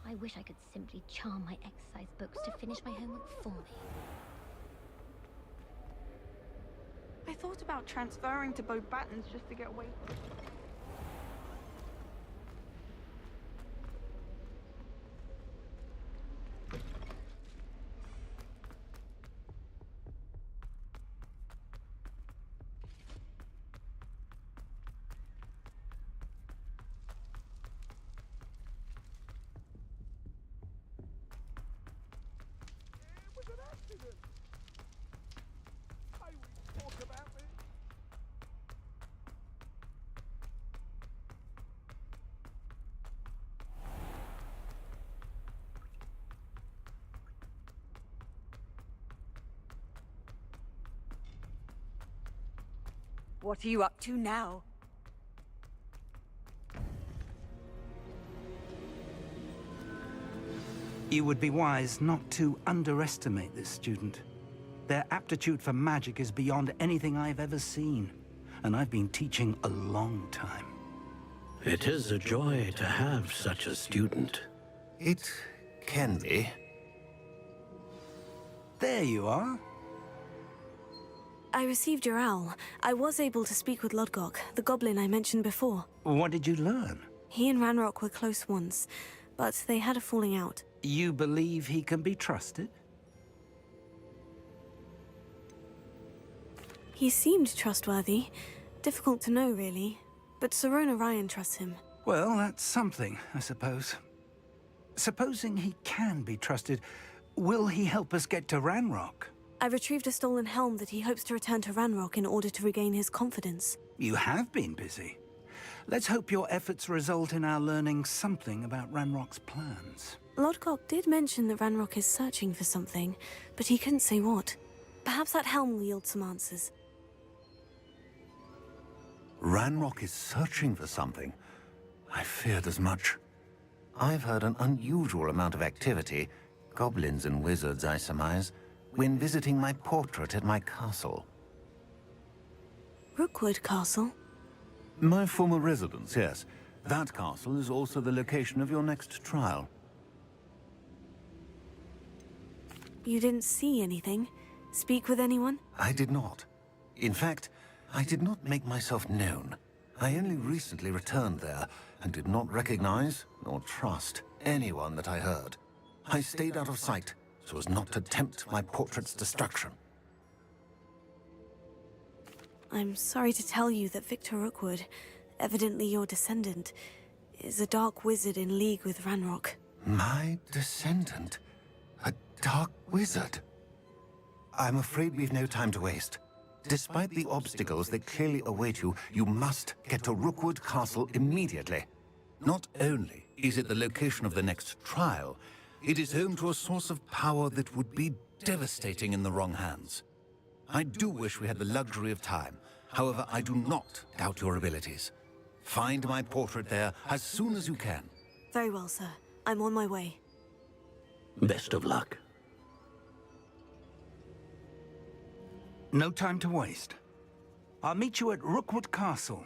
I wish I could simply charm my exercise books to finish my homework for me. I thought about transferring to both Battens just to get away from it. What are you up to now? You would be wise not to underestimate this student. Their aptitude for magic is beyond anything I've ever seen, and I've been teaching a long time. It is a joy to have such a student. It can be. There you are. I received your owl. I was able to speak with Lodgok, the goblin I mentioned before. What did you learn? He and Ranrock were close once, but they had a falling out. You believe he can be trusted? He seemed trustworthy. Difficult to know, really. But Sirona Ryan trusts him. Well, that's something, I suppose. Supposing he can be trusted, will he help us get to Ranrock? I retrieved a stolen helm that he hopes to return to Ranrock in order to regain his confidence. You have been busy. Let's hope your efforts result in our learning something about Ranrock's plans. Lodgok did mention that Ranrock is searching for something, but he couldn't say what. Perhaps that helm will yield some answers. Ranrock is searching for something. I feared as much. I've heard an unusual amount of activity, goblins and wizards, I surmise, when visiting my portrait at my castle. Rookwood Castle? My former residence, yes. That castle is also the location of your next trial. You didn't see anything? Speak with anyone? I did not. In fact, I did not make myself known. I only recently returned there and did not recognize nor trust anyone that I heard. I stayed out of sight so as not to tempt my portrait's destruction. I'm sorry to tell you that Victor Rookwood, evidently your descendant, is a dark wizard in league with Ranrock. My descendant? A dark wizard? I'm afraid we've no time to waste. Despite the obstacles that clearly await you, you must get to Rookwood Castle immediately. Not only is it the location of the next trial, it is home to a source of power that would be devastating in the wrong hands. I do wish we had the luxury of time. However, I do not doubt your abilities. Find my portrait there as soon as you can. Very well, sir. I'm on my way. Best of luck. No time to waste. I'll meet you at Rookwood Castle.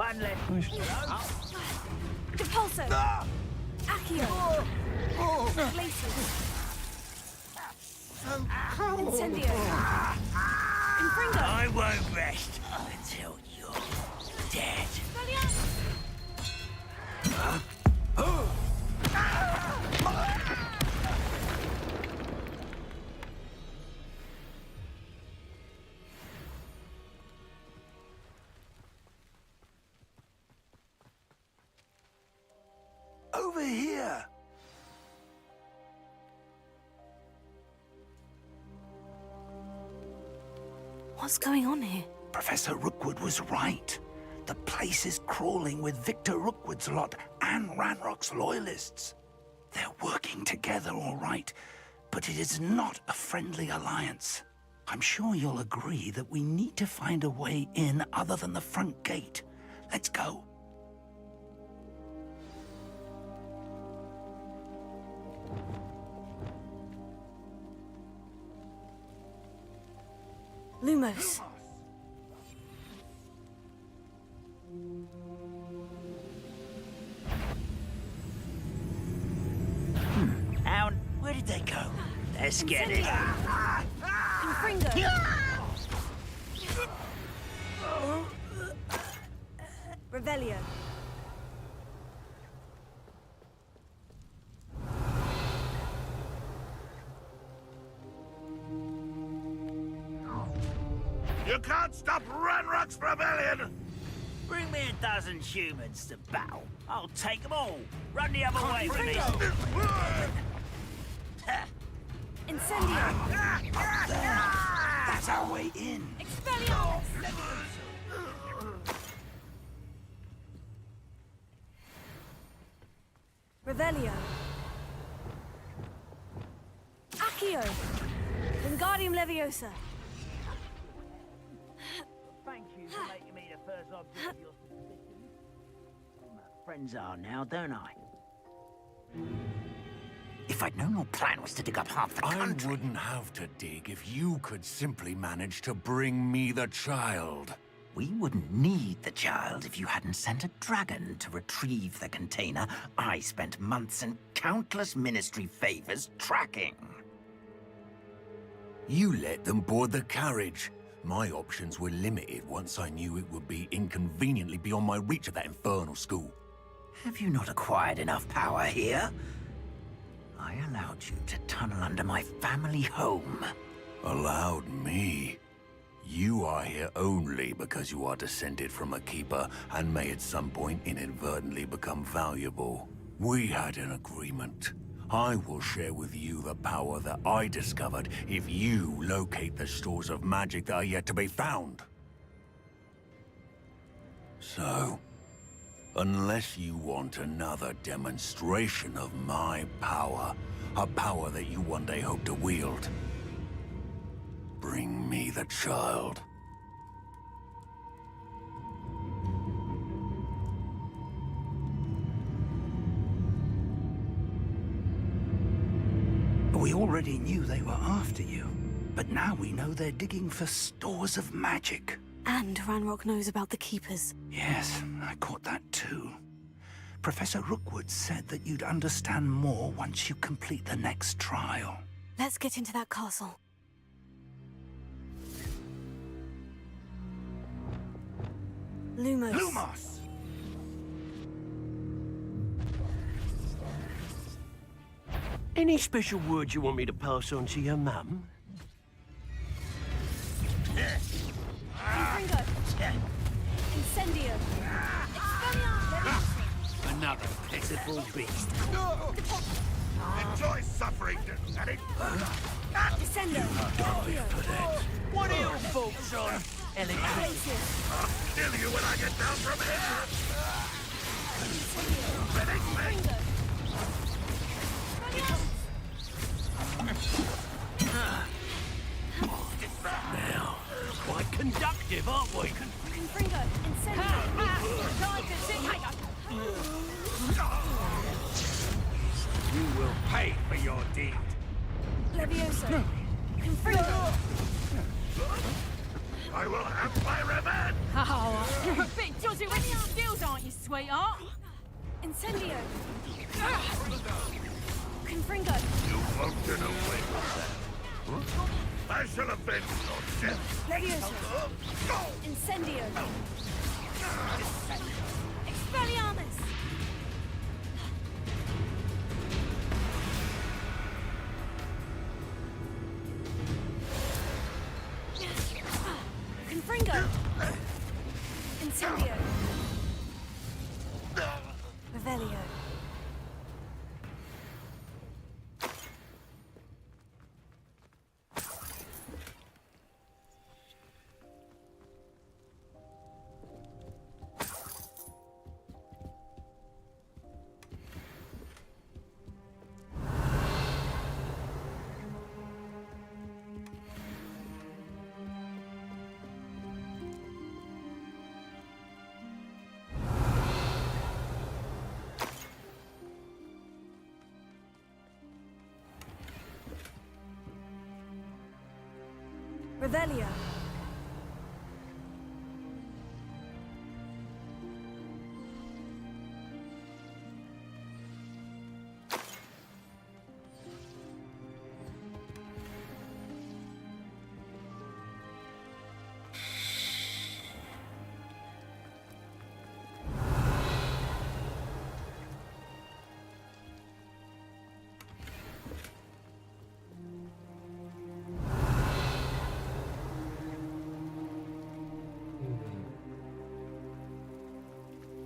One left. Depulso! Accio! Glacius! Incendio! Confringo! I won't rest until you're dead. Over here! What's going on here? Professor Rookwood was right. The place is crawling with Victor Rookwood's lot and Ranrock's loyalists. They're working together, all right, but it is not a friendly alliance. I'm sure you'll agree that we need to find a way in other than the front gate. Let's go. Lumos. Alan, where did they go? Let's get it. Confringo. Revelio. You can't stop Ranrock's rebellion! Bring me 12 humans to battle. I'll take them all. Run the other way, please. Incendio. That's our way in. Expelliarmus. Revelio. Accio. Wingardium Leviosa. Thank you for making me the first object of your suspicion. My friends are now, don't I? If I'd known your plan was to dig up half the country... I wouldn't have to dig if you could simply manage to bring me the child. We wouldn't need the child if you hadn't sent a dragon to retrieve the container I spent months and countless ministry favors tracking. You let them board the carriage. My options were limited once I knew it would be inconveniently beyond my reach at that infernal school. Have you not acquired enough power here? I allowed you to tunnel under my family home. Allowed me? You are here only because you are descended from a keeper and may at some point inadvertently become valuable. We had an agreement. I will share with you the power that I discovered if you locate the stores of magic that are yet to be found. So, unless you want another demonstration of my power, a power that you one day hope to wield, bring me the child. We already knew they were after you, but now we know they're digging for stores of magic. And Ranrock knows about the Keepers. Yes, I caught that too. Professor Rookwood said that you'd understand more once you complete the next trial. Let's get into that castle. Lumos. Lumos! Any special words you want me to pass on to your mum? Confringo. Incendio. Expelliarmus. Another pitiful beast. Enjoy suffering, Daddy! Descendo. Accio. What are your thoughts on Glacius. I'll kill you when I get down from here! Ready, mate? now? Quite conductive, aren't we? Confringo. Incendio. You will pay for your deed. Leviosa. Confringo. I will have my revenge! Oh, you're a bit dodgy with your skills, aren't you, sweetheart? Incendio! Confringo! You won't get away from that. Huh? I shall avenge your death! Levioso! Incendio! Expelliarmus! Confringo! Incendio! Revelio. Revelio.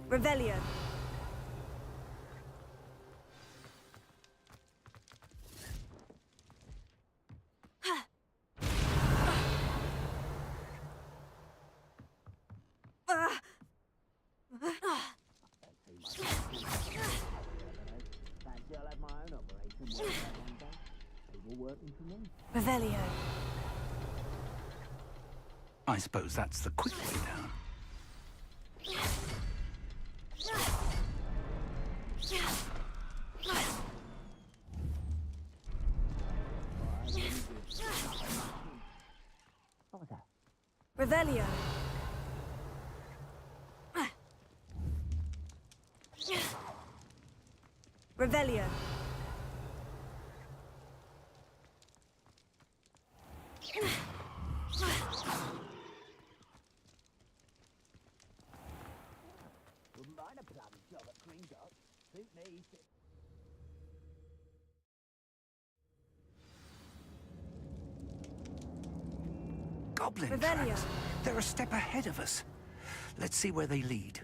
Revelio. Revelio. I suppose that's the quick way down. Revelio. Revelio. Wouldn't mind a bloody job at Green Dot. Suit me. Goblin Revelio. tracks. They're a step ahead of us. Let's see where they lead.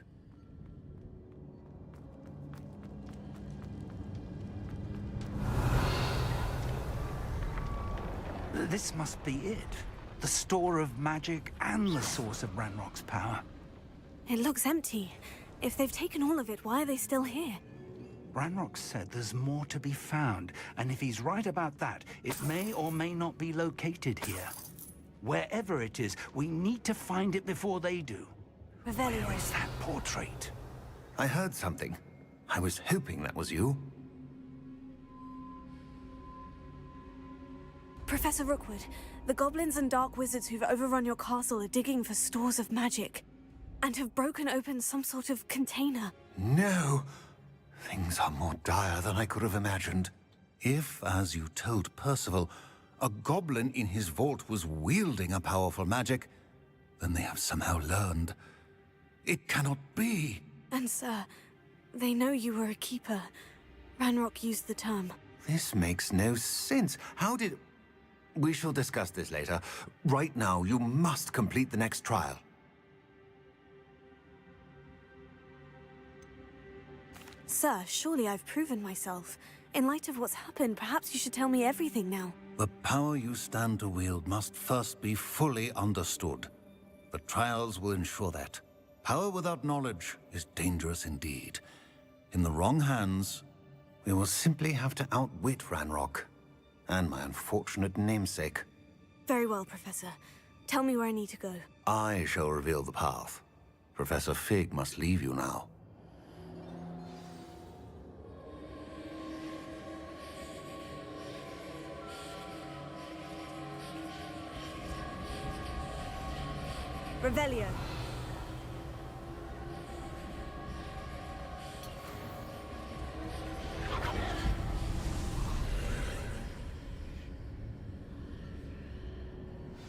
This must be it. The store of magic and the source of Ranrock's power. It looks empty. If they've taken all of it, why are they still here? Ranrock said there's more to be found, and if he's right about that, it may or may not be located here. Wherever it is, we need to find it before they do. Revelio. Where is that portrait? I heard something. I was hoping that was you. Professor Rookwood, the goblins and dark wizards who've overrun your castle are digging for stores of magic, and have broken open some sort of container. No! Things are more dire than I could have imagined. If, as you told Percival, a goblin in his vault was wielding a powerful magic, then they have somehow learned. It cannot be! And sir, they know you were a keeper. Ranrock used the term. This makes no sense. How did... We shall discuss this later. Right now, you must complete the next trial. Sir, surely I've proven myself. In light of what's happened, perhaps you should tell me everything now. The power you stand to wield must first be fully understood. The trials will ensure that. Power without knowledge is dangerous indeed. In the wrong hands, we will simply have to outwit Ranrock and my unfortunate namesake. Very well, Professor. Tell me where I need to go. I shall reveal the path. Professor Fig must leave you now. Revelio.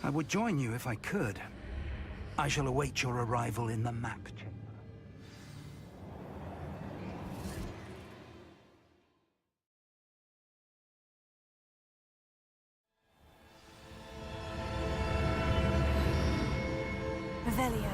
I would join you if I could. I shall await your arrival in the map chamber. Revelio.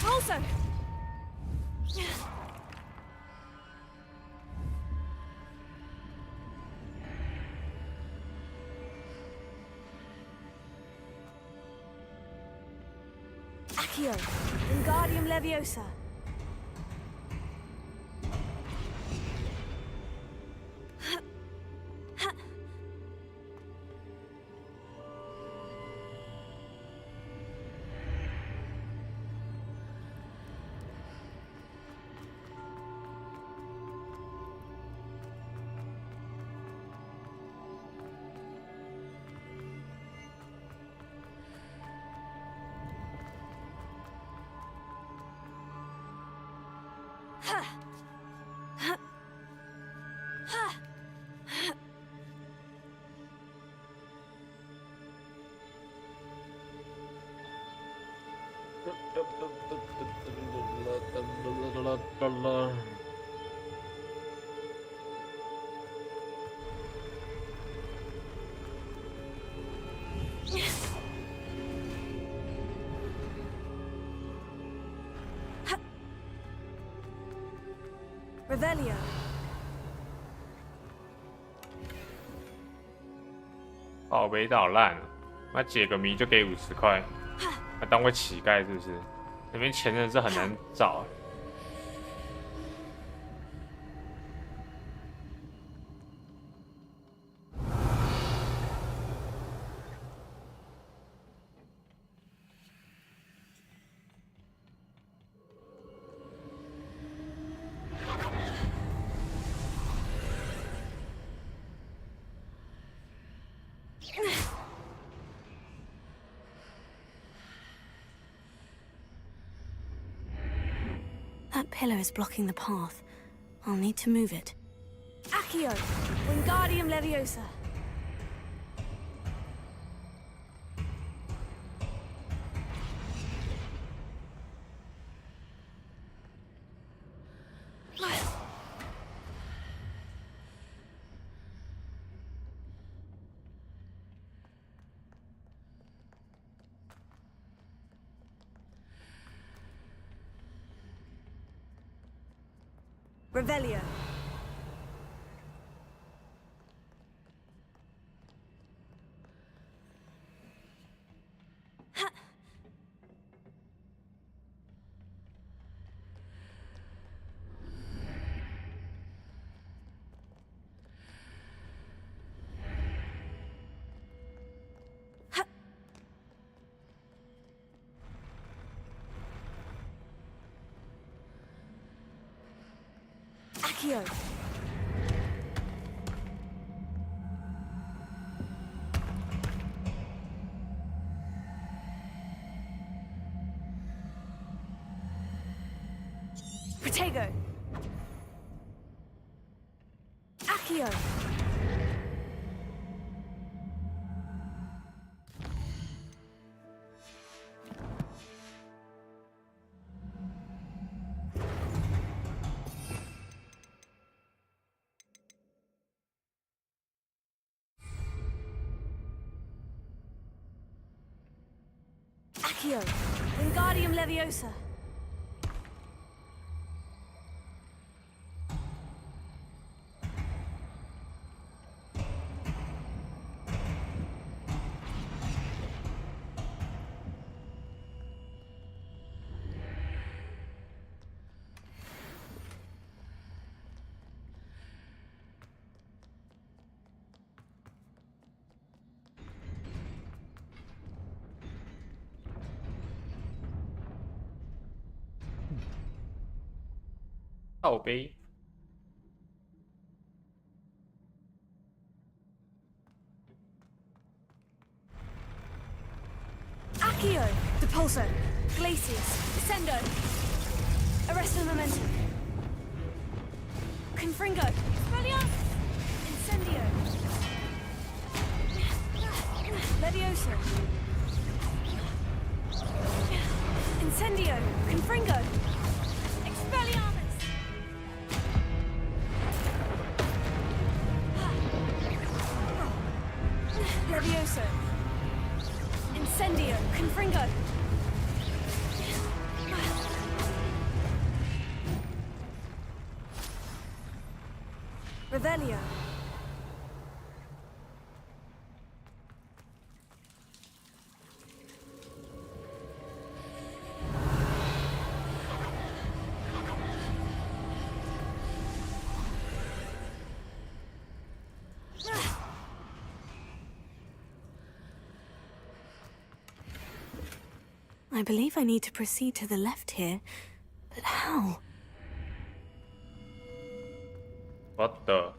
Also. Accio, Wingardium Leviosa. Revelio. 把我围捣烂了，那解个谜就给50块，那当我乞丐是不是？那边钱真的是很难找。That pillar is blocking the path. I'll need to move it. Accio, Wingardium Leviosa. Revelio. Accio. Protego. Accio. Accio, Wingardium Leviosa. 靠背。Accio, Depulso, Glacius, Descendo, Arresto Momentum, Confringo, Expelliarmus, Incendio, Levioso, Incendio, Confringo, Expelliarmus, Levioso, Incendio, Confringo. Revelio. I believe I need to proceed to the left here, but how? What the?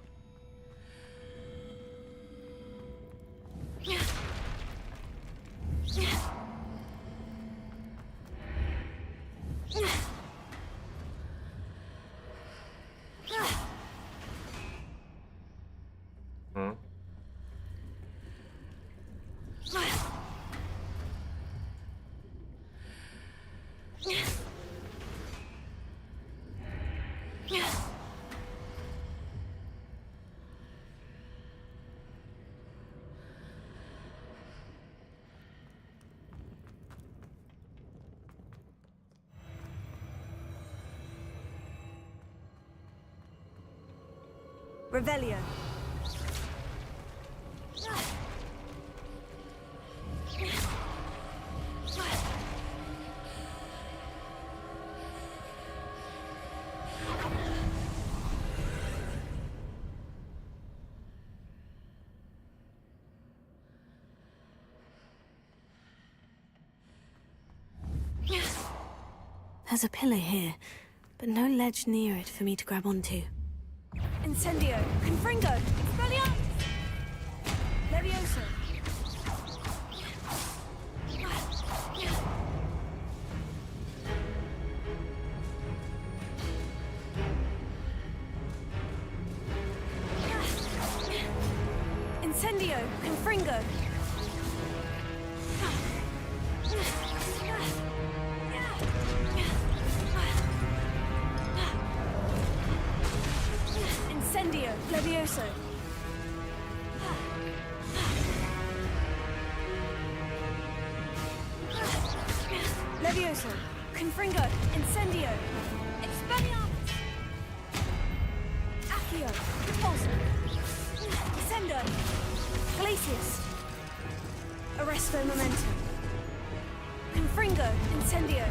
Hmm? Revelio. There's a pillar here, but no ledge near it for me to grab onto. Incendio, Confringo, Expelliarmus, Levioso. Incendio, Confringo. Incendio, Levioso. Levioso, Confringo, Incendio, Expelliarmus, Accio, Repulso, Descendo, Glacius, Arresto Momentum, Confringo, Incendio.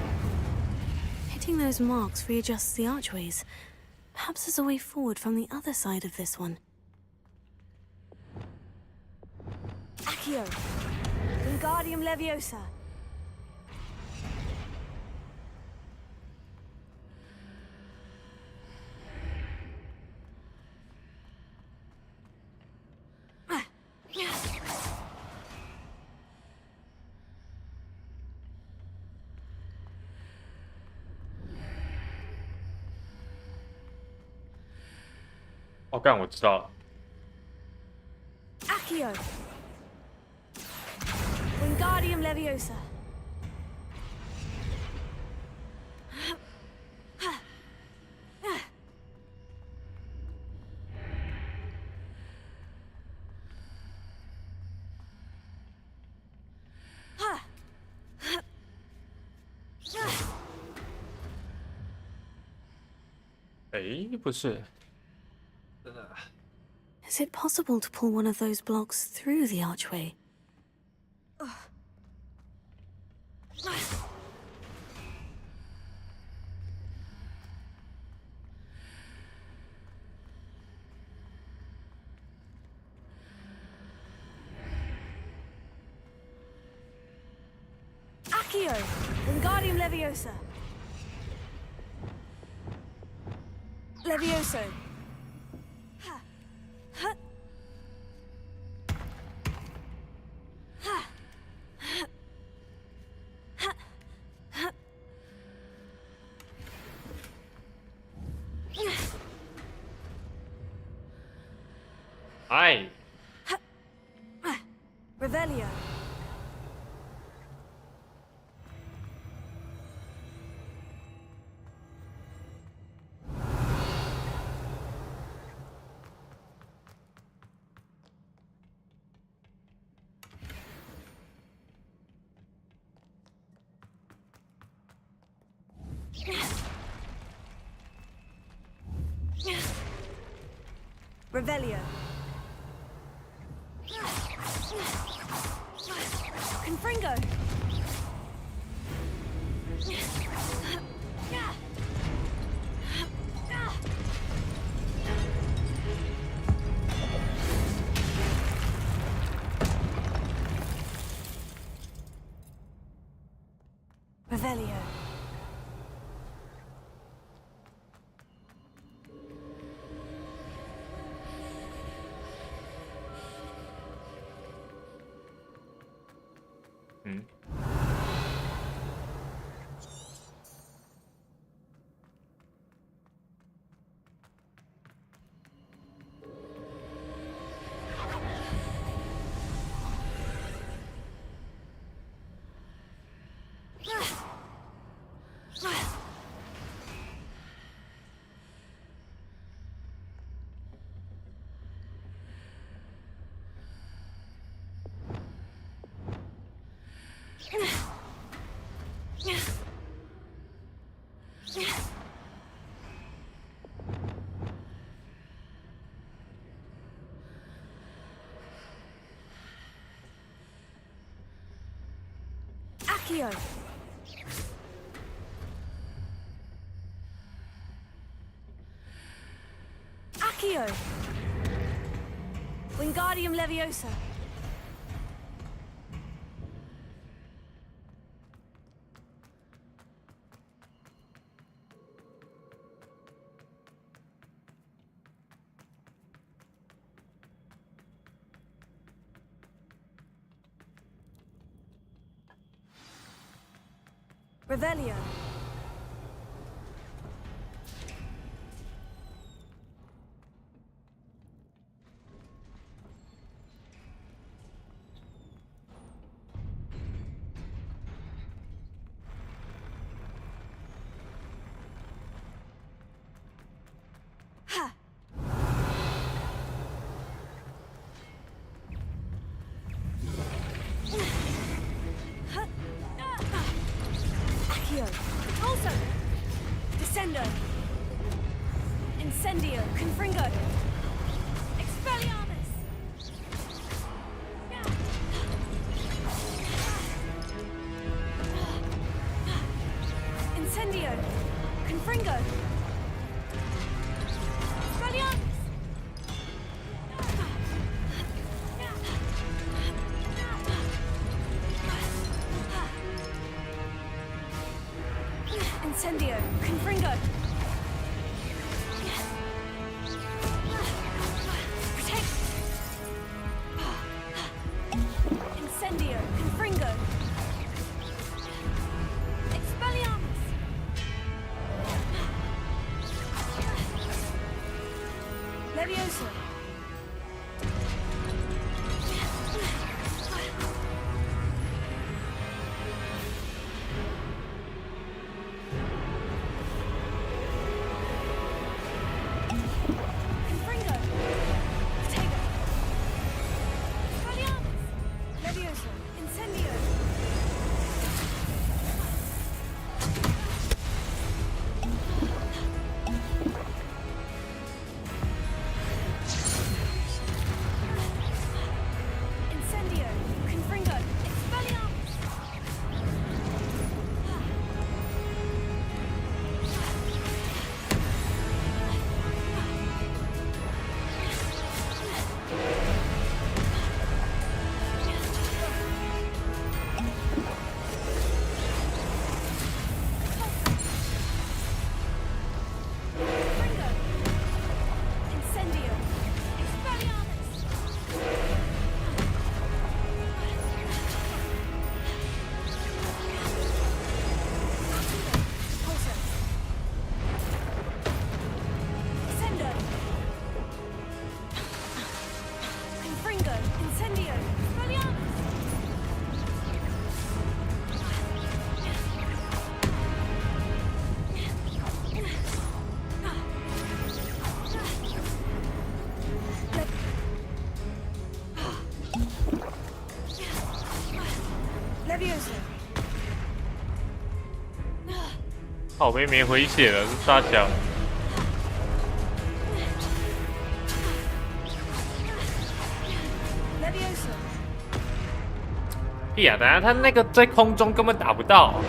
Hitting those marks readjusts the archways. Perhaps there's a way forward from the other side of this one. Accio, Wingardium Leviosa.哦，干，我知道了。Accio, Wingardium Leviosa.哎，不是。Is it possible to pull one of those blocks through the archway? Accio, Wingardium Leviosa. Levioso. Ai. Revelio. Revelio. Confringo. Revelio. Accio. Accio. Wingardium Leviosa. Revelio. Ha. Accio. Also. Descendo. Incendio. Confringo. Expelliarmus. Incendio. Confringo. Expelliarmus. Incendio. Confringo. Protect. Incendio. Confringo. Expelliarmus. Levioso. Confringo. Protego. Expelliarmus. Levioso. Incendio. 靠背没回血了，是大小。屁呀！等下他那个在空中根本打不到。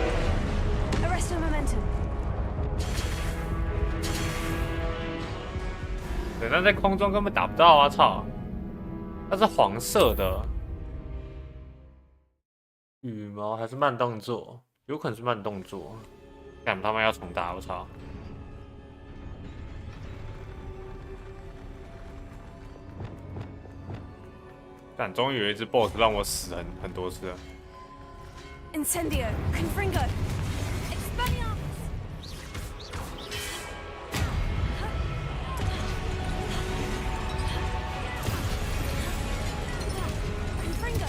对，那在空中根本打不到啊！操，它是黄色的。羽毛还是慢动作？有可能是慢动作。干他妈要重打！我操！但终于有一只 BOSS 让我死很多次了。Incendio, Confringo, Expelliarmus. Confringo,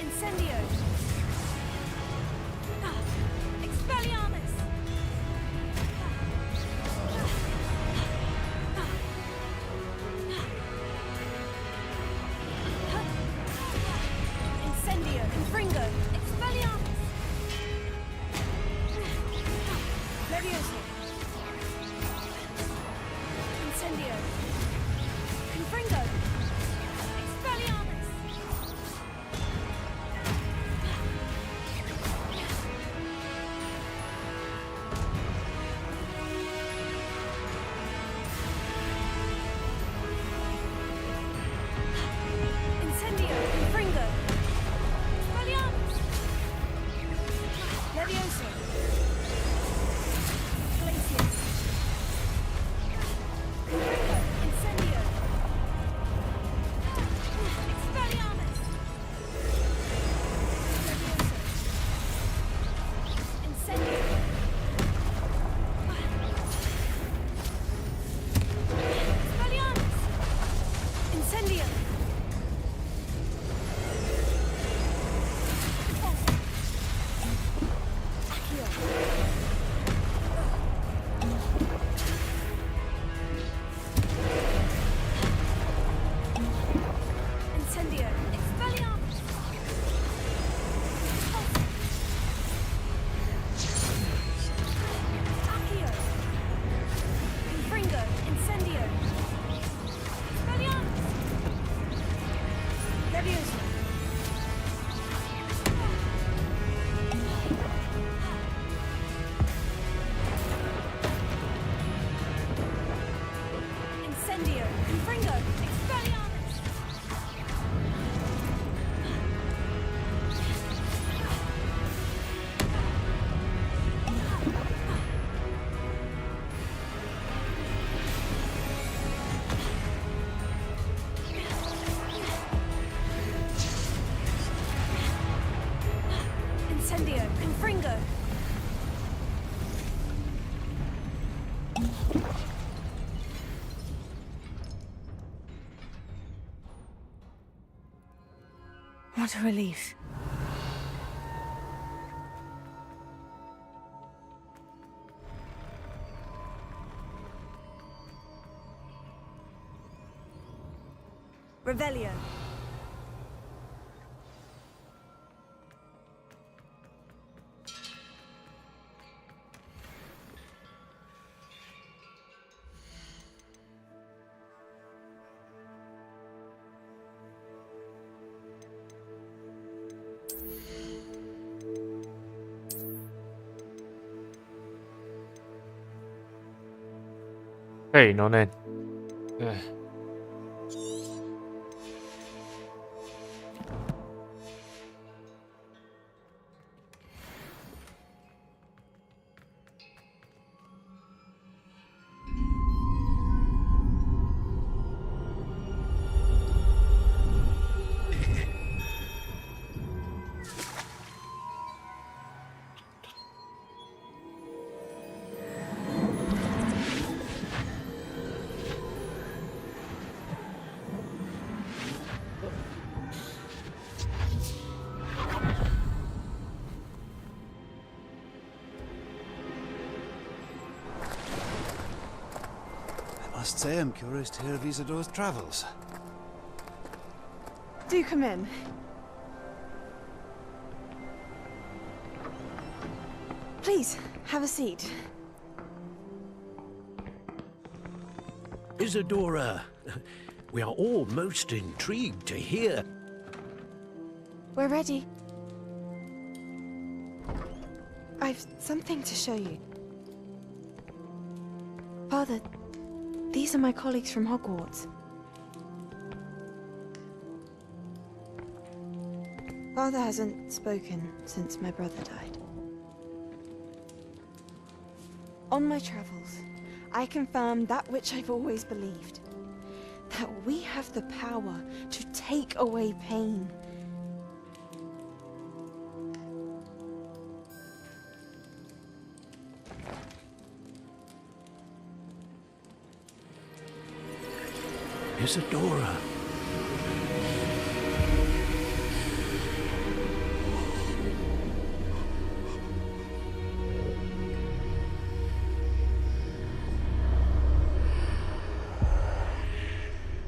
Incendio, Expelliarmus. Incendio, Confringo, Expelliarmus. Levioso. Incendio. Confringo. Expelliarmus. Incendio, Confringo. Expelliarmus! Levioso! Glacius! Confringo! Incendio! Expelliarmus! Levioso! Incendio! Expelliarmus! Incendio! Incendio! Expelliarmus! Accio! Confringo! Incendio! Expelliarmus! Levioso! Incendio! Confringo! Expelliarmus! Incendio! Confringo! What a relief. Revelio. Hey, no name. Yeah. I must say I'm curious to hear of Isidor's travels. Do come in. Please, have a seat. Isadora, we are all most intrigued to hear. We're ready. I've something to show you. Father, these are my colleagues from Hogwarts. Father hasn't spoken since my brother died. On my travels, I confirmed that which I've always believed. That we have the power to take away pain. Isadora.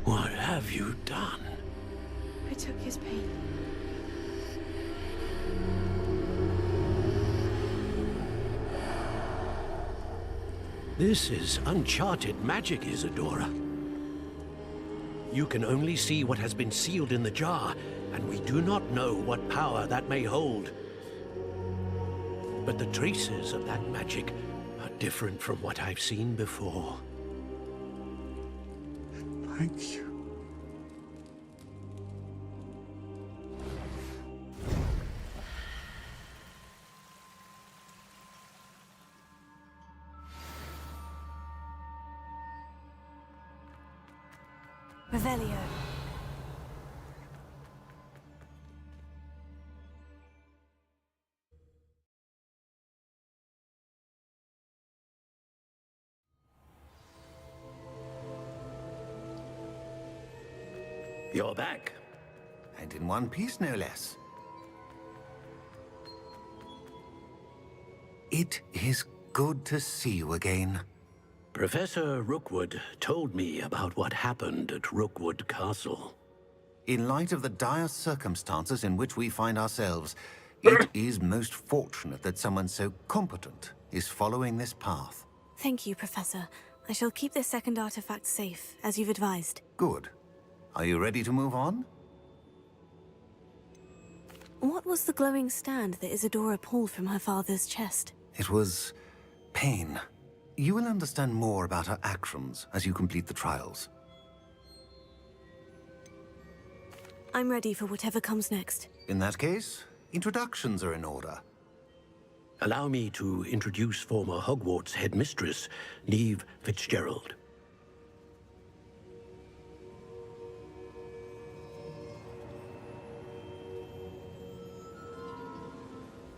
What have you done? I took his pain. This is uncharted magic, Isadora. You can only see what has been sealed in the jar, and we do not know what power that may hold. But the traces of that magic are different from what I've seen before. Thank you. Revelio. You're back. And in one piece, no less. It is good to see you again. Professor Rookwood told me about what happened at Rookwood Castle. In light of the dire circumstances in which we find ourselves, it is most fortunate that someone so competent is following this path. Thank you, Professor. I shall keep this second artifact safe, as you've advised. Good. Are you ready to move on? What was the glowing stand that Isadora pulled from her father's chest? It was pain. You will understand more about her actions as you complete the trials. I'm ready for whatever comes next. In that case, introductions are in order. Allow me to introduce former Hogwarts headmistress, Neve Fitzgerald.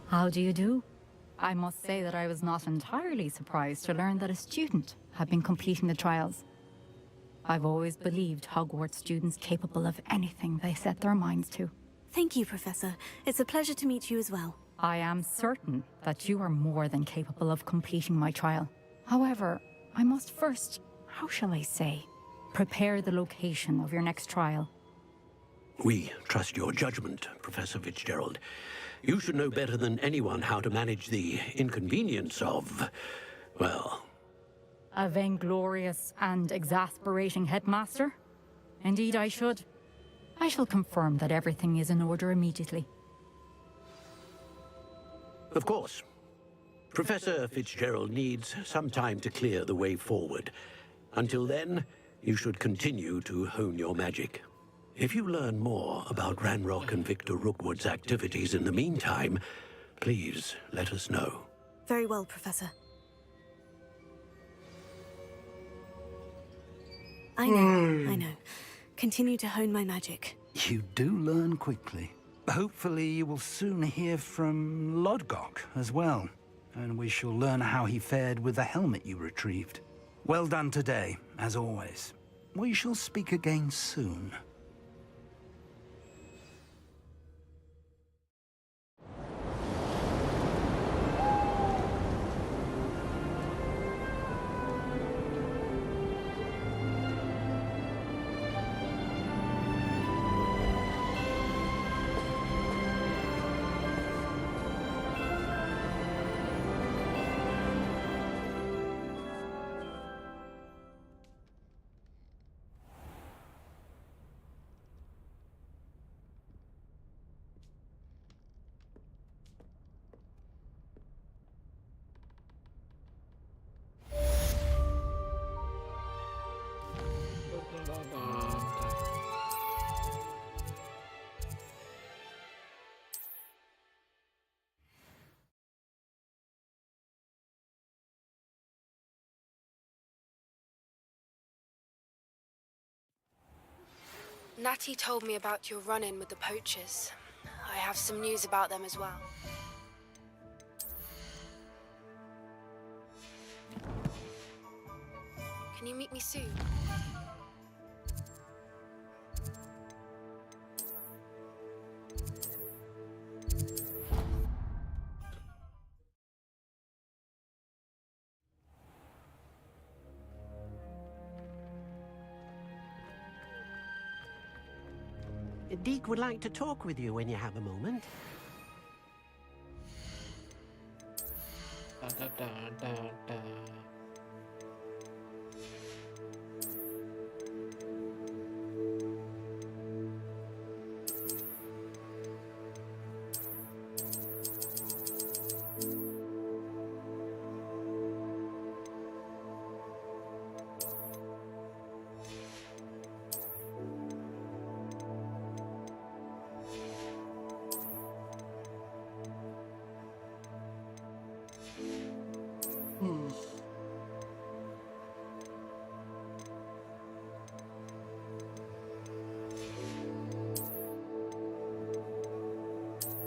How do you do? I must say that I was not entirely surprised to learn that a student had been completing the trials. I've always believed Hogwarts students capable of anything they set their minds to. Thank you, Professor. It's a pleasure to meet you as well. I am certain that you are more than capable of completing my trial. However, I must first, how shall I say, prepare the location of your next trial. We trust your judgment, Professor Fitzgerald. You should know better than anyone how to manage the inconvenience of, well... A vainglorious and exasperating headmaster? Indeed I should. I shall confirm that everything is in order immediately. Of course. Professor Fitzgerald needs some time to clear the way forward. Until then, you should continue to hone your magic. If you learn more about Ranrock and Victor Rookwood's activities in the meantime, please let us know. Very well, Professor. I know. Continue to hone my magic. You do learn quickly. Hopefully you will soon hear from Lodgok as well, and we shall learn how he fared with the helmet you retrieved. Well done today, as always. We shall speak again soon. Natty told me about your run-in with the poachers. I have some news about them as well. Can you meet me soon? Deke would like to talk with you when you have a moment. Da, da, da, da, da.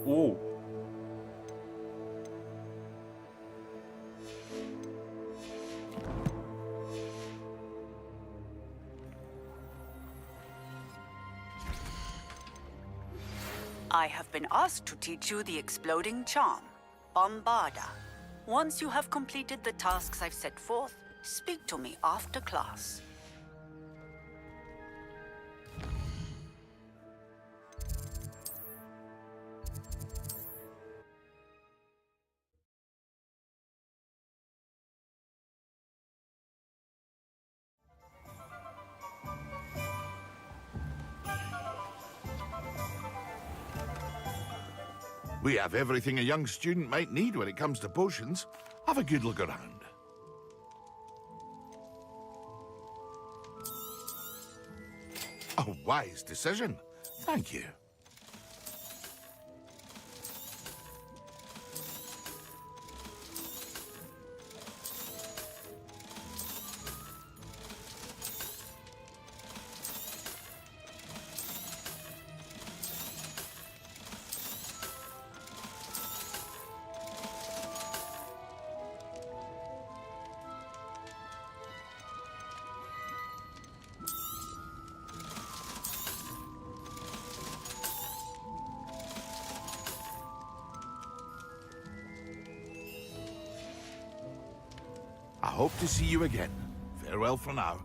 Ooh. I have been asked to teach you the exploding charm, Bombarda. Once you have completed the tasks I've set forth, speak to me after class. We have everything a young student might need when it comes to potions. Have a good look around. A wise decision. Thank you. I hope to see you again. Farewell for now.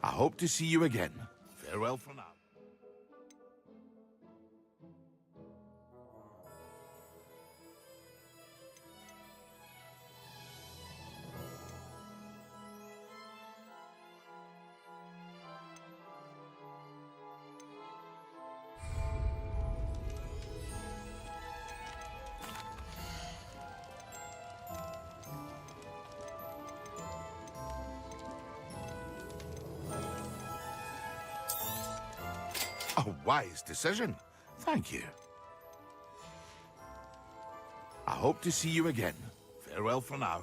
I hope to see you again. Farewell for now. A wise decision. Thank you. I hope to see you again. Farewell for now.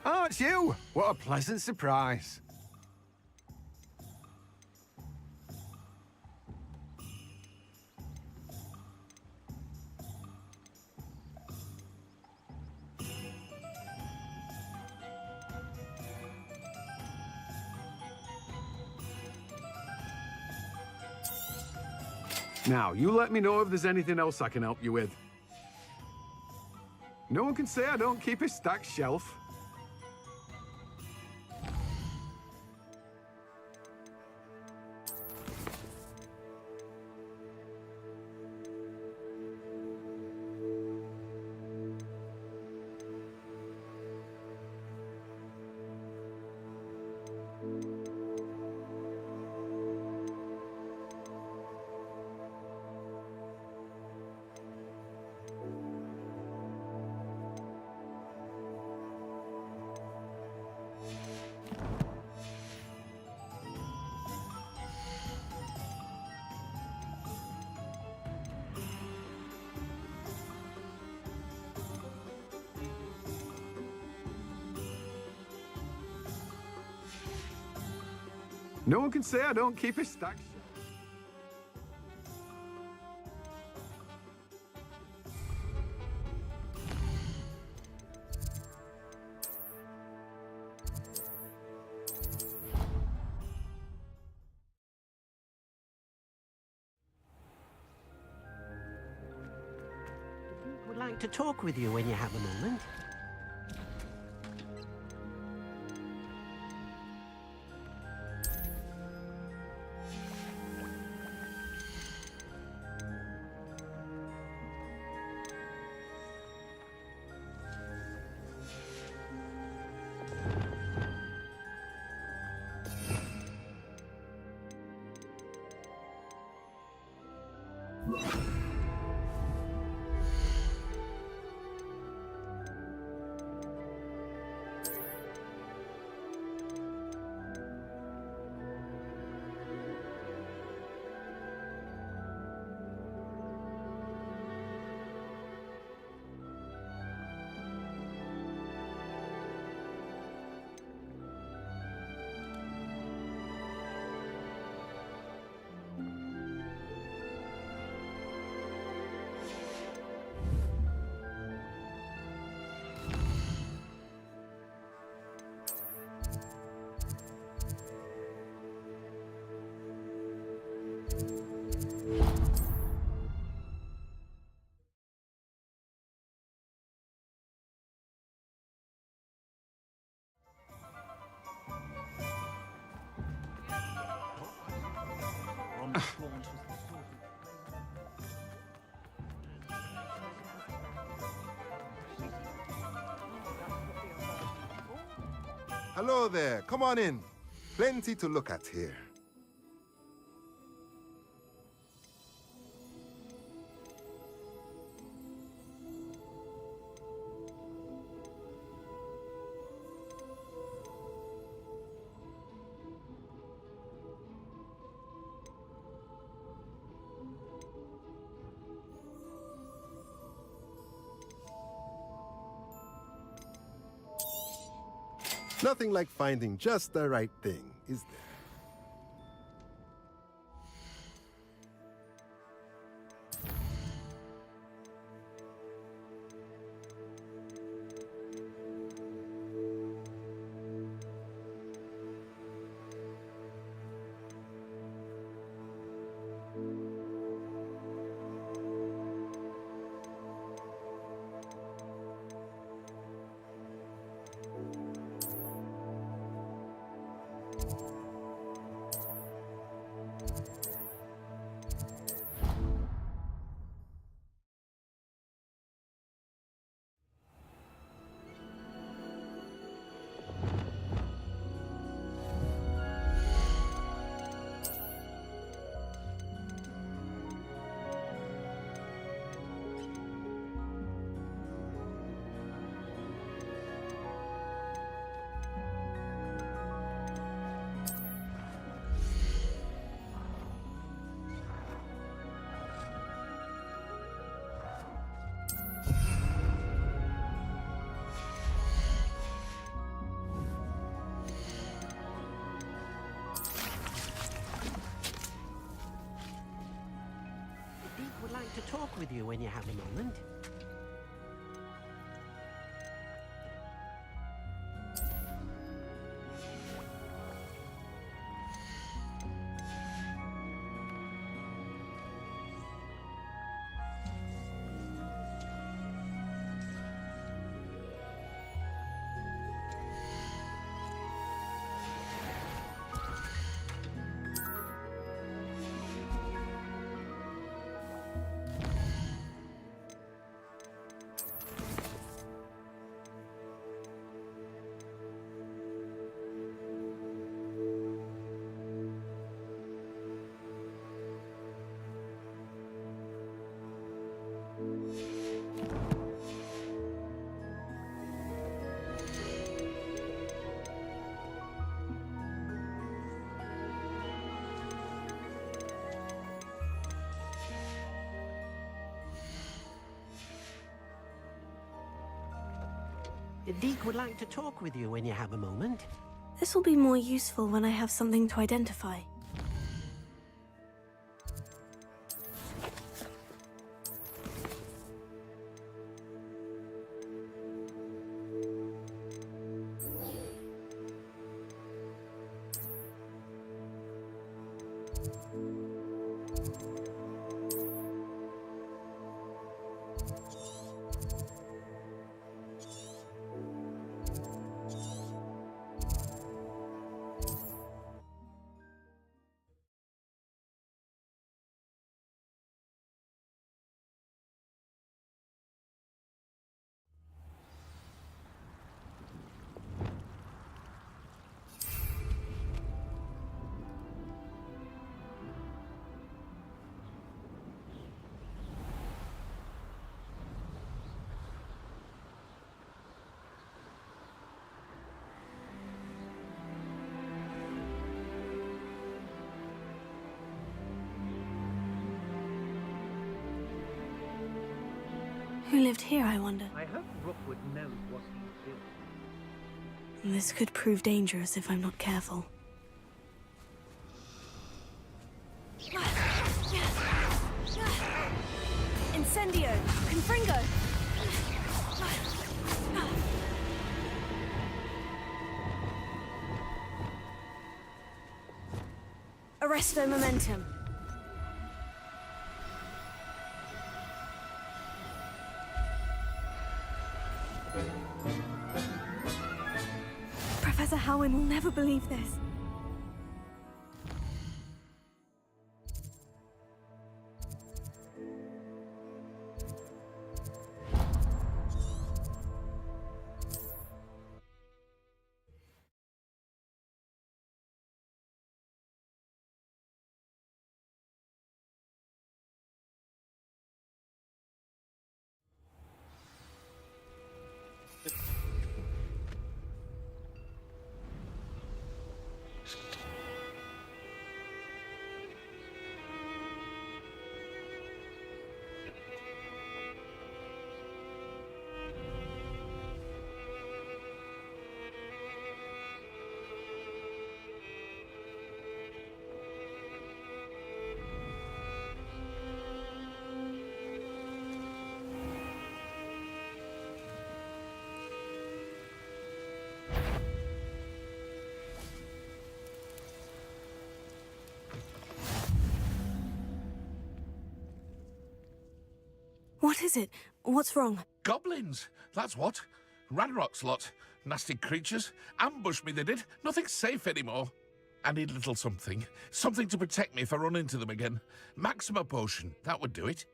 Oh, it's you! What a pleasant surprise. Now, you let me know if there's anything else I can help you with. No one can say I don't keep a stacked shelf. No one can say I don't keep a stack. Would like to talk with you when you have a moment. Hello there, come on in. Plenty to look at here. Nothing like finding just the right thing, is there? like to talk with you when you have a moment. Deke would like to talk with you when you have a moment. This will be more useful when I have something to identify. Who lived here, I wonder? I hope Rookwood knows what he's doing. This could prove dangerous if I'm not careful. Incendio! Confringo! Arresto momentum. Professor Howin will never believe this. What is it? What's wrong? Goblins, that's what. Ranrock's lot. Nasty creatures. Ambushed me, they did. Nothing's safe anymore. I need a little something. Something to protect me if I run into them again. Maxima potion, that would do it.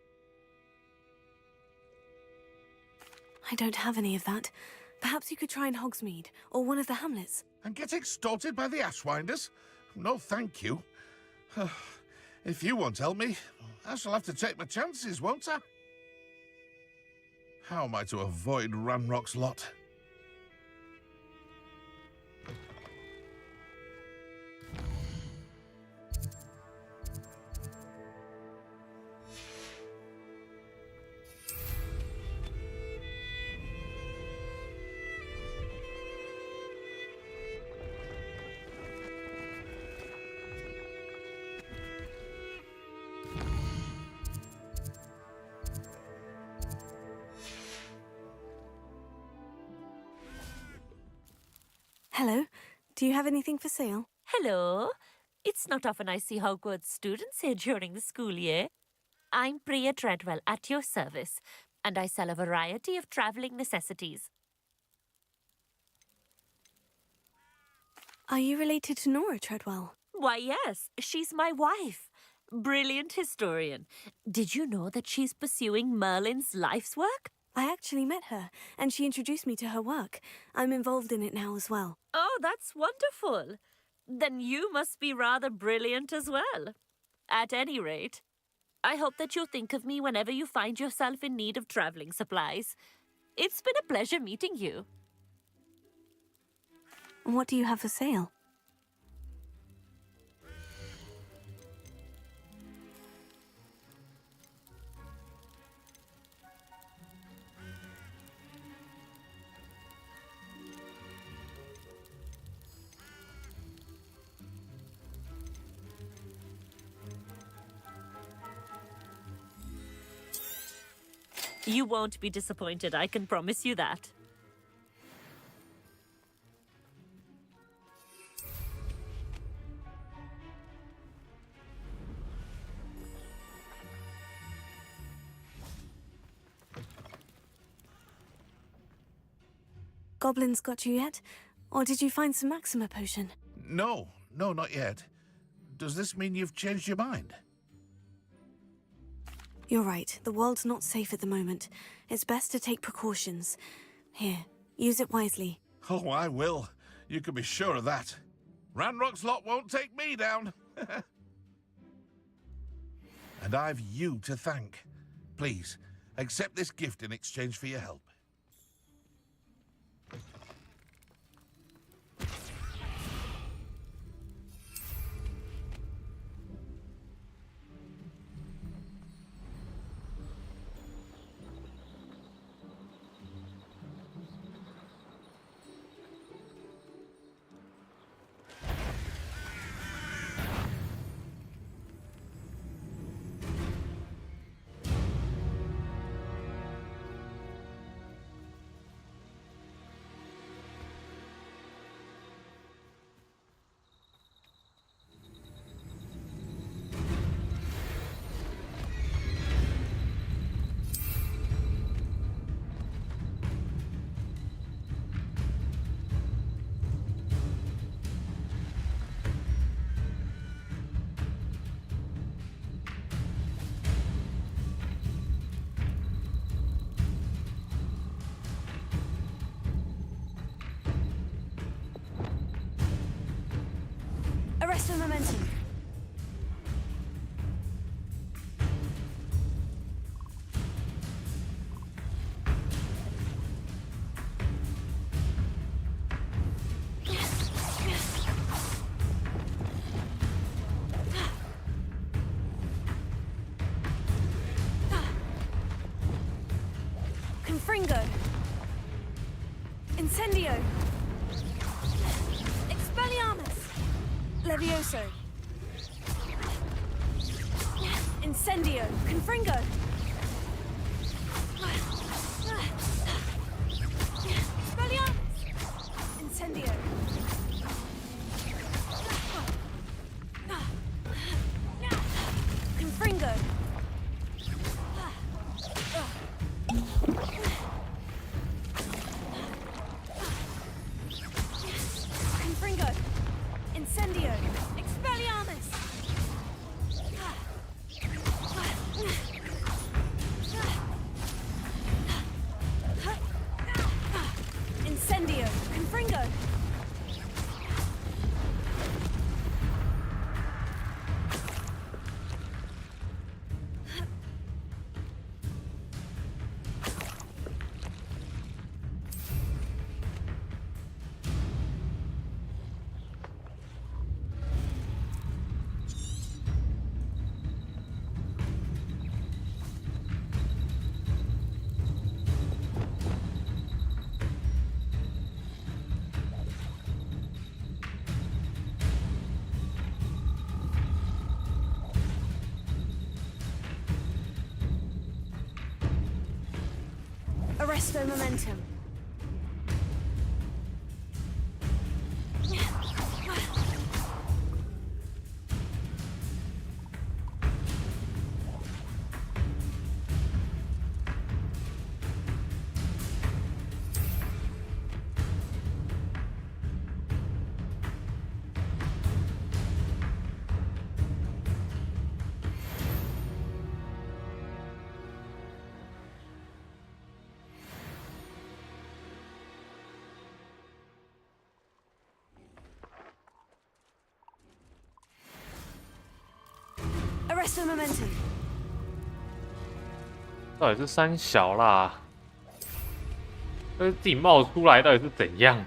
I don't have any of that. Perhaps you could try in Hogsmeade, or one of the hamlets. And get extorted by the Ashwinders? No, thank you. If you won't help me, I shall have to take my chances, won't I? How am I to avoid Ranrock's lot? Hello. Do you have anything for sale? Hello. It's not often I see Hogwarts students here during the school year. I'm Priya Treadwell, at your service, and I sell a variety of travelling necessities. Are you related to Nora Treadwell? Why, yes. She's my wife. Brilliant historian. Did you know that she's pursuing Merlin's life's work? I actually met her, and she introduced me to her work. I'm involved in it now as well. Oh, that's wonderful. Then you must be rather brilliant as well. At any rate, I hope that you'll think of me whenever you find yourself in need of travelling supplies. It's been a pleasure meeting you. What do you have for sale? You won't be disappointed, I can promise you that. Goblins got you yet? Or did you find some Maxima potion? No, not yet. Does this mean you've changed your mind? You're right. The world's not safe at the moment. It's best to take precautions. Here, use it wisely. Oh, I will. You can be sure of that. Ranrock's lot won't take me down. And I've you to thank. Please, accept this gift in exchange for your help. Arrest for momentum. Confringo. Incendio. Expelliarmus. Levioso. Incendio. Confringo. Expelliarmus. Incendio. Confringo. Confringo. Incendio. Expelliarmus. Incendio. Confringo. Arresto momentum. Arrest the momentum. 到底是三小啦？自己冒出来到底是怎样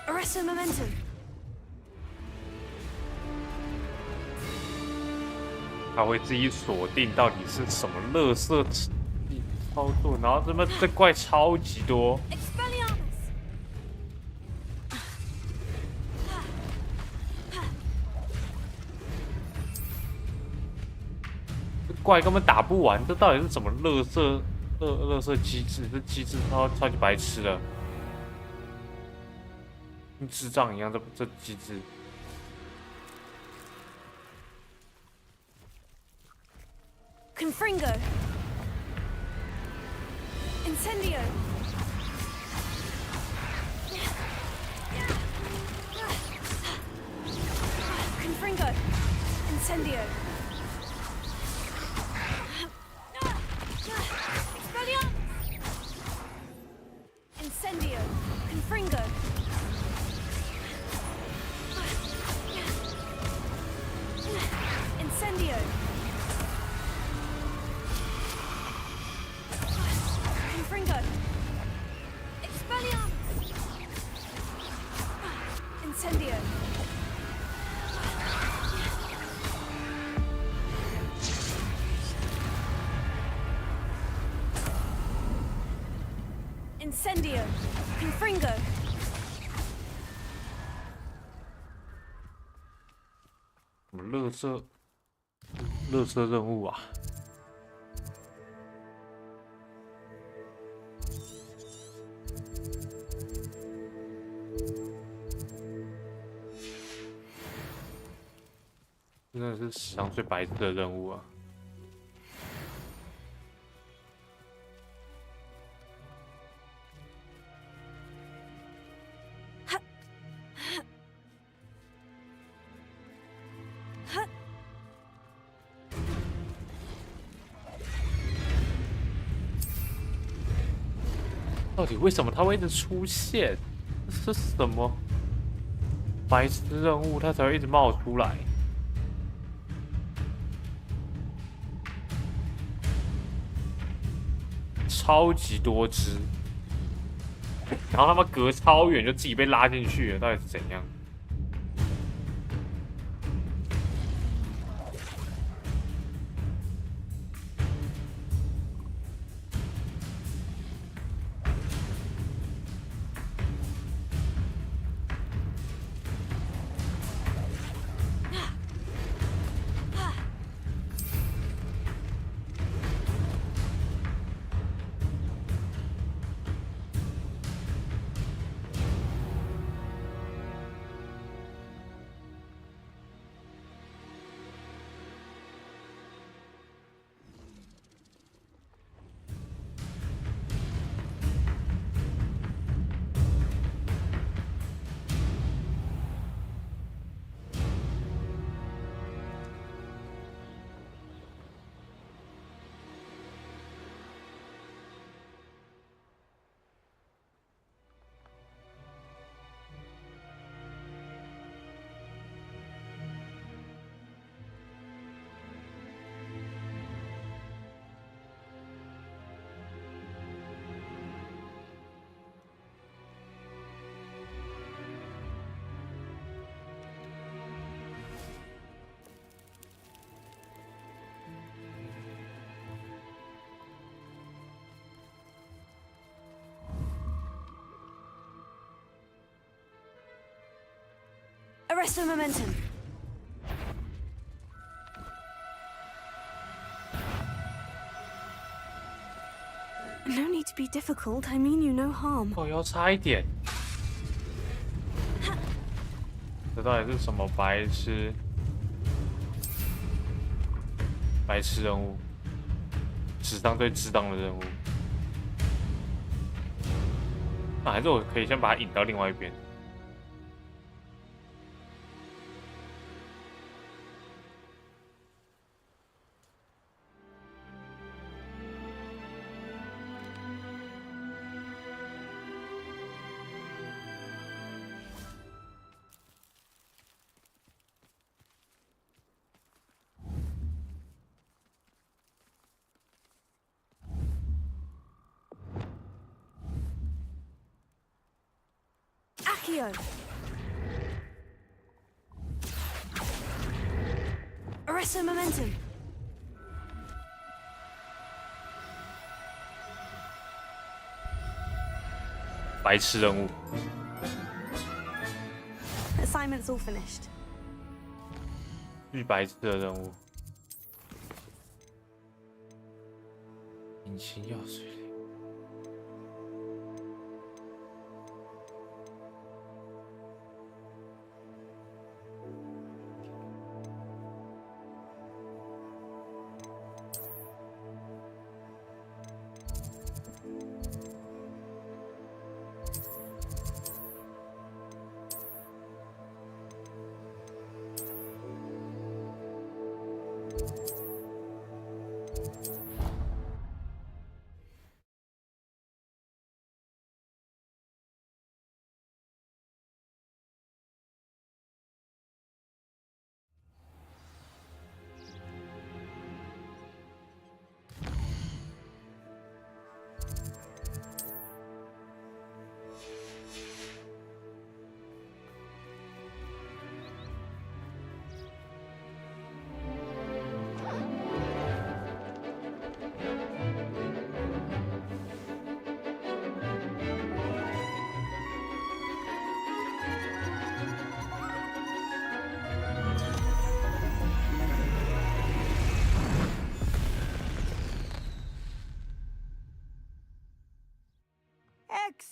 ？Arrest the momentum. 他会自己锁定到底是什么垃圾操作，然后这怪超级多。这怪根本打不完，这到底是什么垃圾机制？这机制超级白痴的。跟智障一样，这机制。Confringo. Incendio. Confringo. Incendio. Expelliarmus. Incendio. Confringo. Incendio. Confringo. Expelliarmus. Incendio. Incendio. Confringo. 什么垃圾任务啊？真的是史上最白痴的任务啊！到底为什么他会一直出现？这是什么白痴任务？他才会一直冒出来？超级多只，然后他们隔超远就自己被拉进去了，到底是怎样？Arrest the momentum. No need to be difficult. I mean you no harm. 哦，要差一点。这到底是什么白痴任务？智障对智障的任务。那还是我可以先把它引到另外一边。Accio! Arresto momentum! Assignment's all finished. 遇白痴的任务。引擎药水。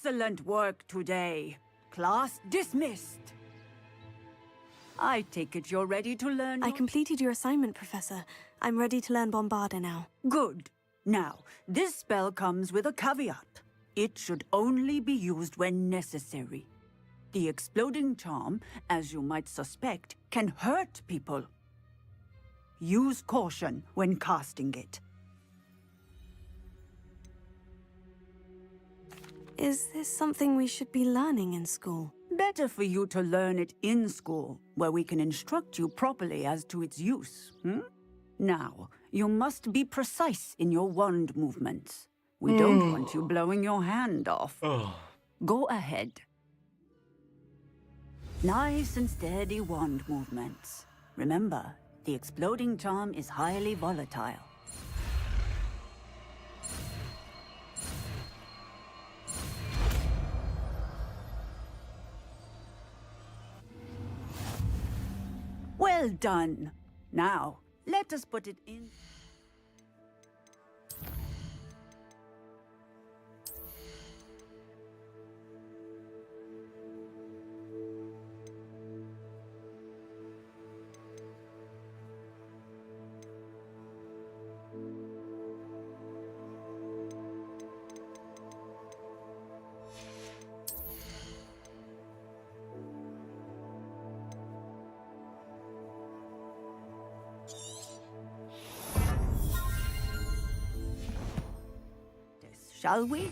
Excellent work today. Class dismissed. I take it you're ready to learn. I completed your assignment, Professor. I'm ready to learn Bombarda now. Good. Now, this spell comes with a caveat. It should only be used when necessary. The exploding charm, as you might suspect, can hurt people. Use caution when casting it. Is this something we should be learning in school? Better for you to learn it in school, where we can instruct you properly as to its use. Now, you must be precise in your wand movements. We don't want you blowing your hand off. Go ahead. Nice and steady wand movements. Remember, the exploding charm is highly volatile. Well done. Now, let us put it in. Shall we?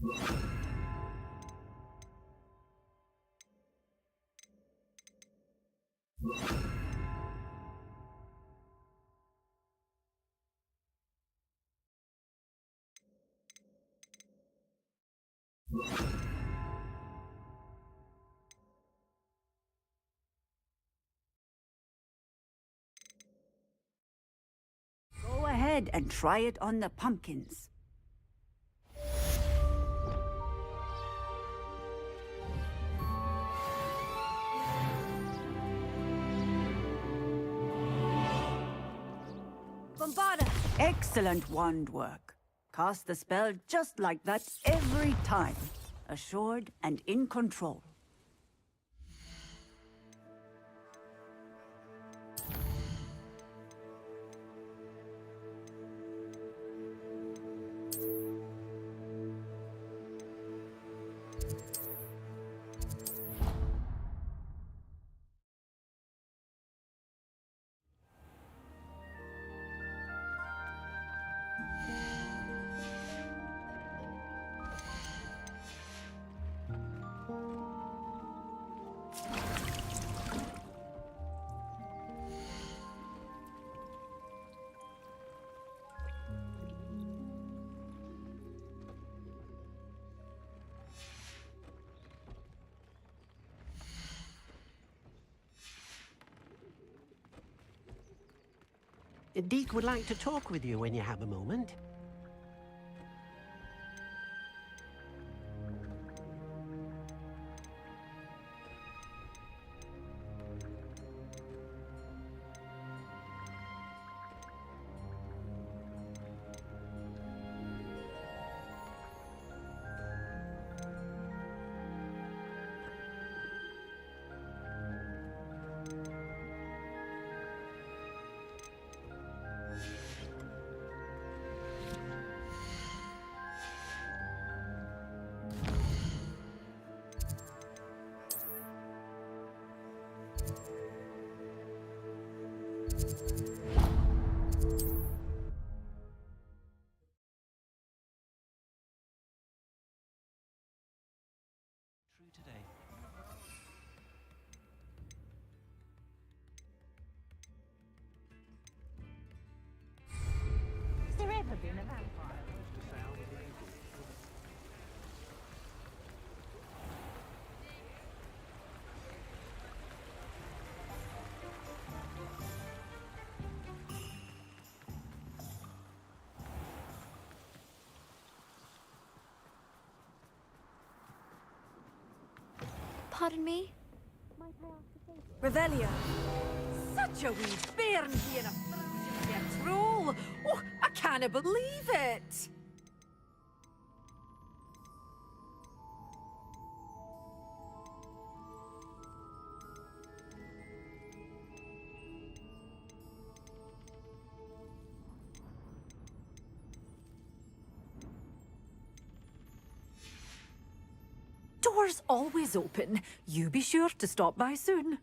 Go ahead and try it on the pumpkins. Bombarda! Excellent wand work. Cast the spell just like that every time. Assured and in control. Deke would like to talk with you when you have a moment. Has there ever been a vampire? Pardon me? Revelio. Such a wee bairn being a frozen troll. Oh, I can't believe it. Doors always open. You be sure to stop by soon.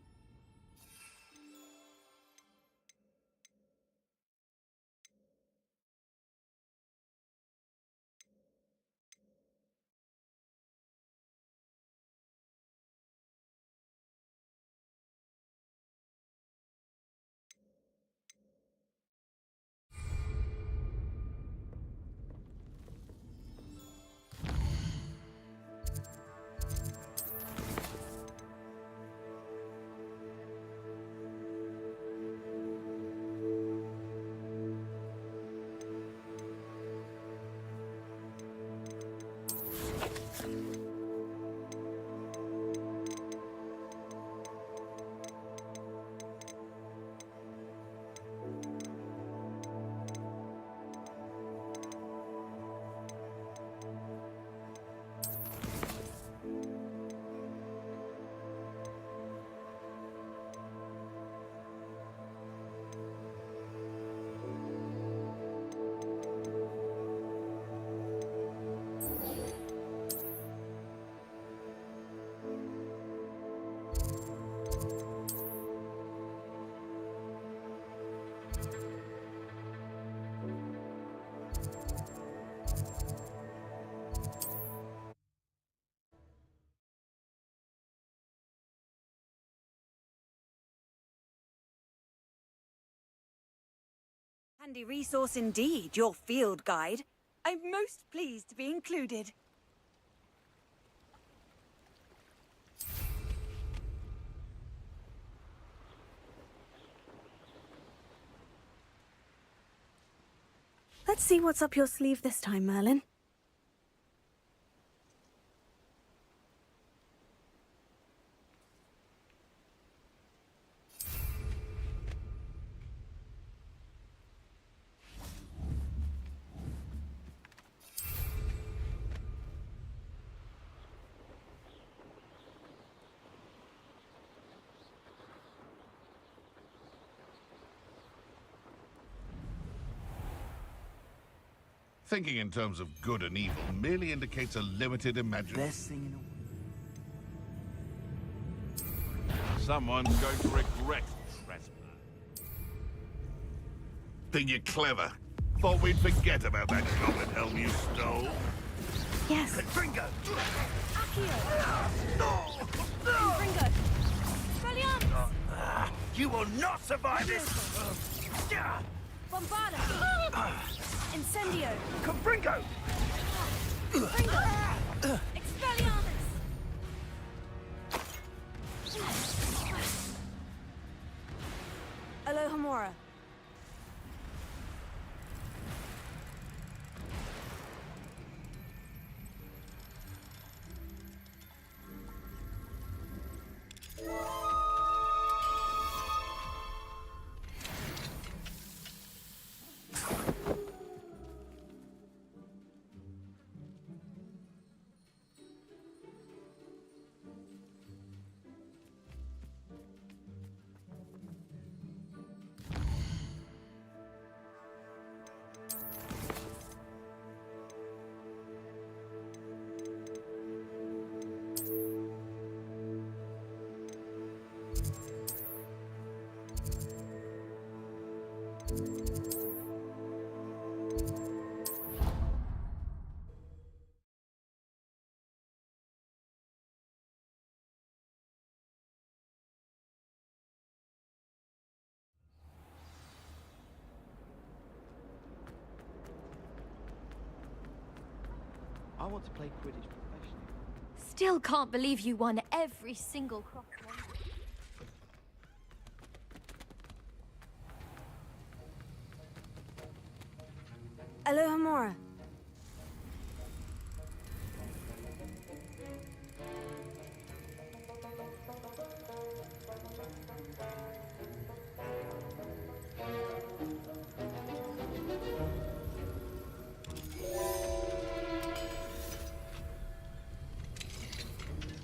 Handy resource indeed, your field guide. I'm most pleased to be included. Let's see what's up your sleeve this time, Merlin. Thinking in terms of good and evil merely indicates a limited imagination. Best thing in the world. Someone's going to regret trespass. Think you're clever? Thought we'd forget about that goblin helm you stole? Yes. Confringo! Accio! Confringo! Expelliarmus! You will not survive this! Bombarda! Incendio! Confringo! Confringo! Expelliarmus! Alohomora. I want to play Quidditch professionally. Still can't believe you won every single cross. Alohomora.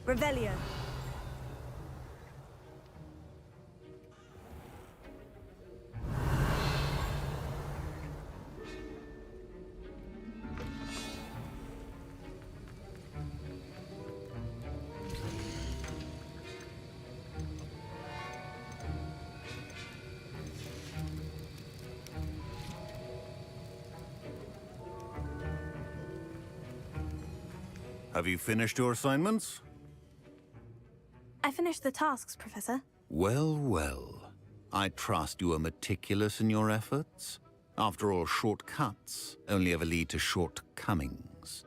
Revelio. Have you finished your assignments? I finished the tasks, Professor. Well, well. I trust you are meticulous in your efforts. After all, shortcuts only ever lead to shortcomings.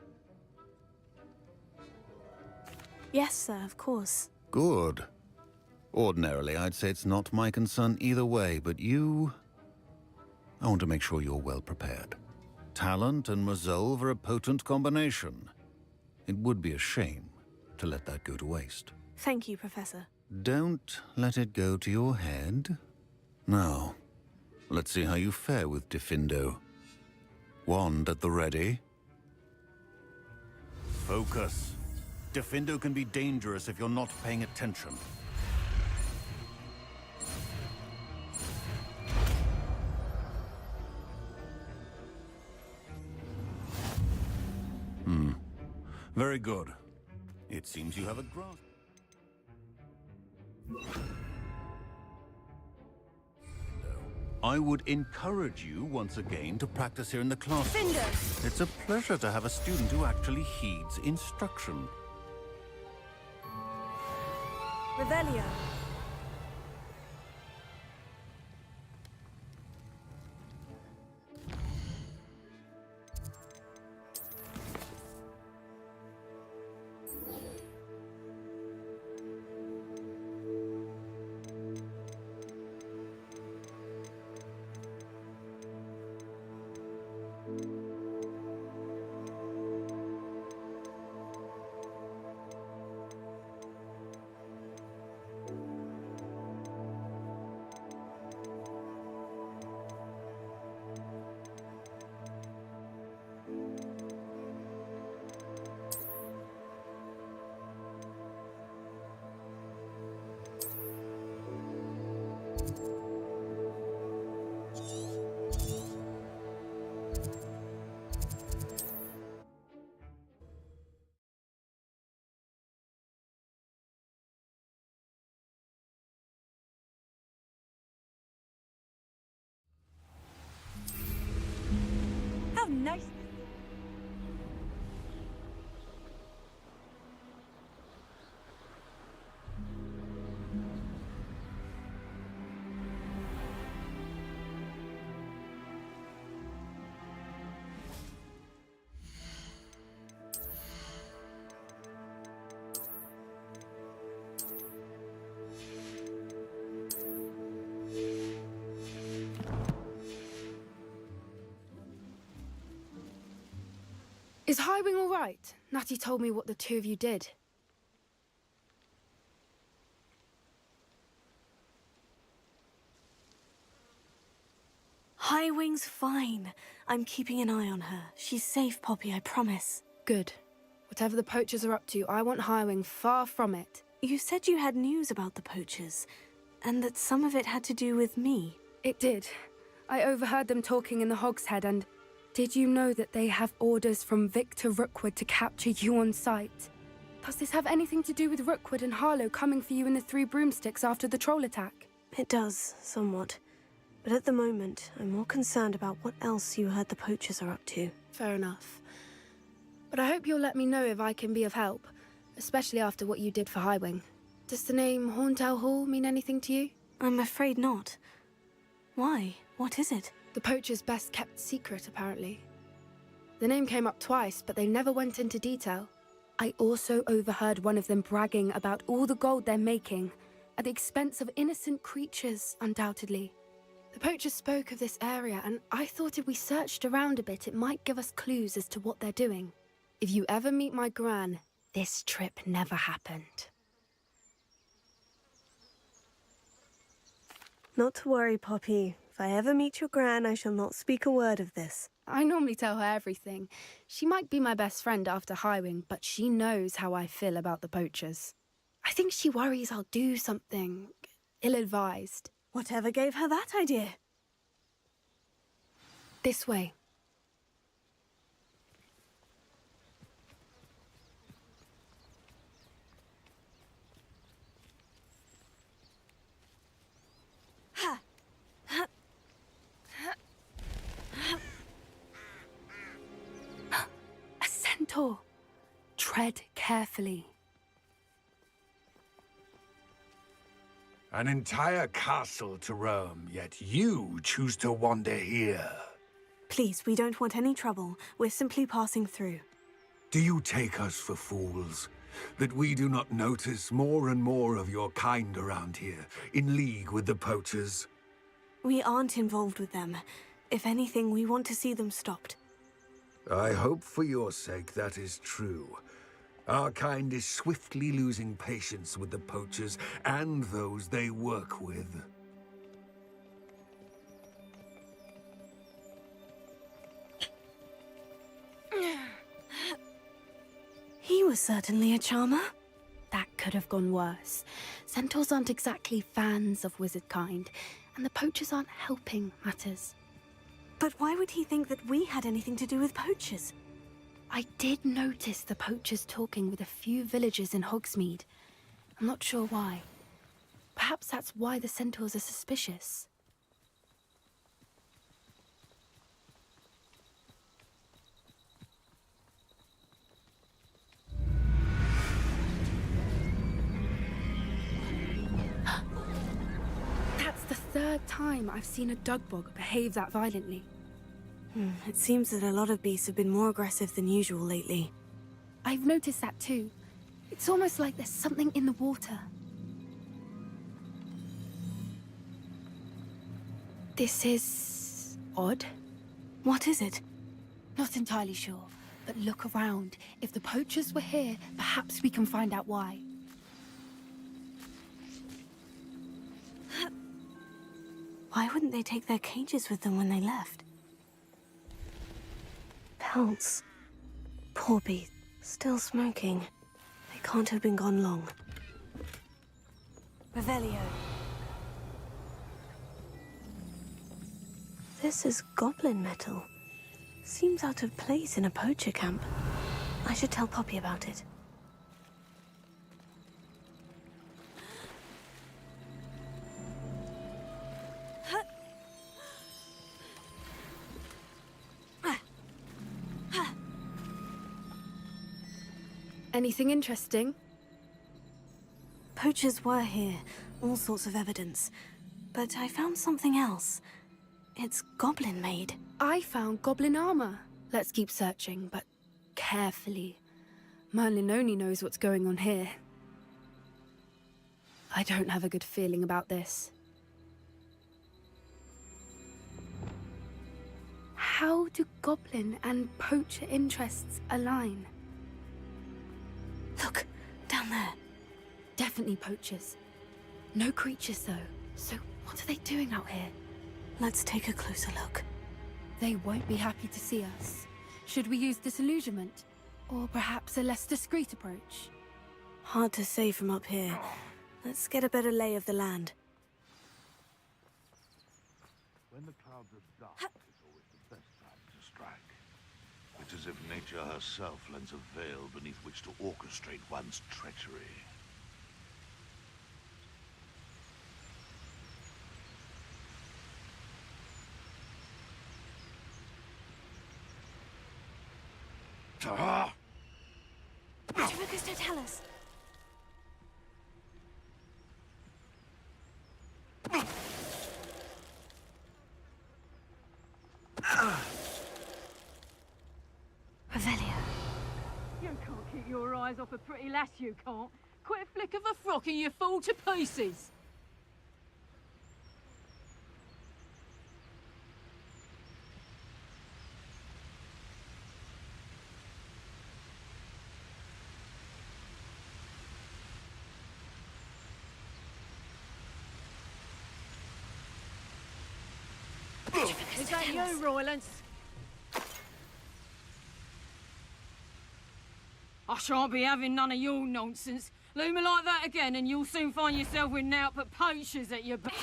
Yes, sir, of course. Good. Ordinarily, I'd say it's not my concern either way, but you... I want to make sure you're well prepared. Talent and resolve are a potent combination. It would be a shame to let that go to waste. Thank you, Professor. Don't let it go to your head. Now, let's see how you fare with Diffindo. Wand at the ready. Focus. Diffindo can be dangerous if you're not paying attention. Very good. It seems you have a grasp. I would encourage you once again to practice here in the classroom. Findo. It's a pleasure to have a student who actually heeds instruction. Revelio. Is Highwing all right? Natty told me what the two of you did. Highwing's fine. I'm keeping an eye on her. She's safe, Poppy, I promise. Good. Whatever the poachers are up to, I want Highwing far from it. You said you had news about the poachers, and that some of it had to do with me. It did. I overheard them talking in the Hogshead, and did you know that they have orders from Victor Rookwood to capture you on sight? Does this have anything to do with Rookwood and Harlow coming for you in the Three Broomsticks after the troll attack? It does, somewhat. But at the moment, I'm more concerned about what else you heard the poachers are up to. Fair enough. But I hope you'll let me know if I can be of help, especially after what you did for Highwing. Does the name Horntail Hall mean anything to you? I'm afraid not. Why? What is it? The poachers' best-kept secret, apparently. The name came up twice, but they never went into detail. I also overheard one of them bragging about all the gold they're making, at the expense of innocent creatures, undoubtedly. The poachers spoke of this area, and I thought if we searched around a bit, it might give us clues as to what they're doing. If you ever meet my gran, this trip never happened. Not to worry, Poppy. If I ever meet your gran, I shall not speak a word of this. I normally tell her everything. She might be my best friend after Highwing, but she knows how I feel about the poachers. I think she worries I'll do something ill-advised. Whatever gave her that idea? This way. A centaur. Tread carefully. An entire castle to roam, yet you choose to wander here. Please, we don't want any trouble. We're simply passing through. Do you take us for fools? That we do not notice more and more of your kind around here, in league with the poachers? We aren't involved with them. If anything, we want to see them stopped. I hope for your sake that is true. Our kind is swiftly losing patience with the poachers and those they work with. He was certainly a charmer. That could have gone worse. Centaurs aren't exactly fans of wizard kind, and the poachers aren't helping matters. But why would he think that we had anything to do with poachers? I did notice the poachers talking with a few villagers in Hogsmeade. I'm not sure why. Perhaps that's why the centaurs are suspicious. That's the third time I've seen a dugbog behave that violently. It seems that a lot of beasts have been more aggressive than usual lately. I've noticed that too. It's almost like there's something in the water. This is odd. What is it? Not entirely sure, but look around. If the poachers were here, perhaps we can find out why. Why wouldn't they take their cages with them when they left? Pelts. Poor beast. Still smoking. They can't have been gone long. Revelio. This is goblin metal. Seems out of place in a poacher camp. I should tell Poppy about it. Anything interesting? Poachers were here, all sorts of evidence. But I found something else. It's goblin-made. I found goblin armor. Let's keep searching, but carefully. Merlin only knows what's going on here. I don't have a good feeling about this. How do goblin and poacher interests align? Look, down there. Definitely poachers. No creatures, though. So what are they doing out here? Let's take a closer look. They won't be happy to see us. Should we use disillusionment? Or perhaps a less discreet approach? Hard to say from up here. Let's get a better lay of the land. When the clouds are dark, it's always the best time to strike. It's as if nature herself lends a veil beneath which to orchestrate one's treachery. Focus to tell us. Revelio. You can't keep your eyes off a pretty lass, you can't. Quick flick of a frock and you fall to pieces. Is that you, Roylance? I shan't be having none of your nonsense. Leave me like that again and you'll soon find yourself with naught but poachers at your back.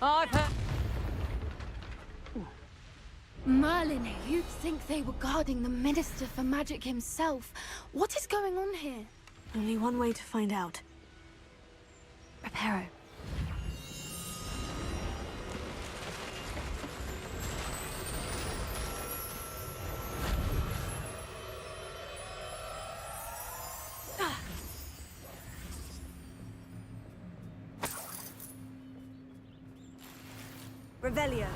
I've heard... Merlin, you'd think they were guarding the Minister for Magic himself. What is going on here? Only one way to find out. Reparo. Revelio.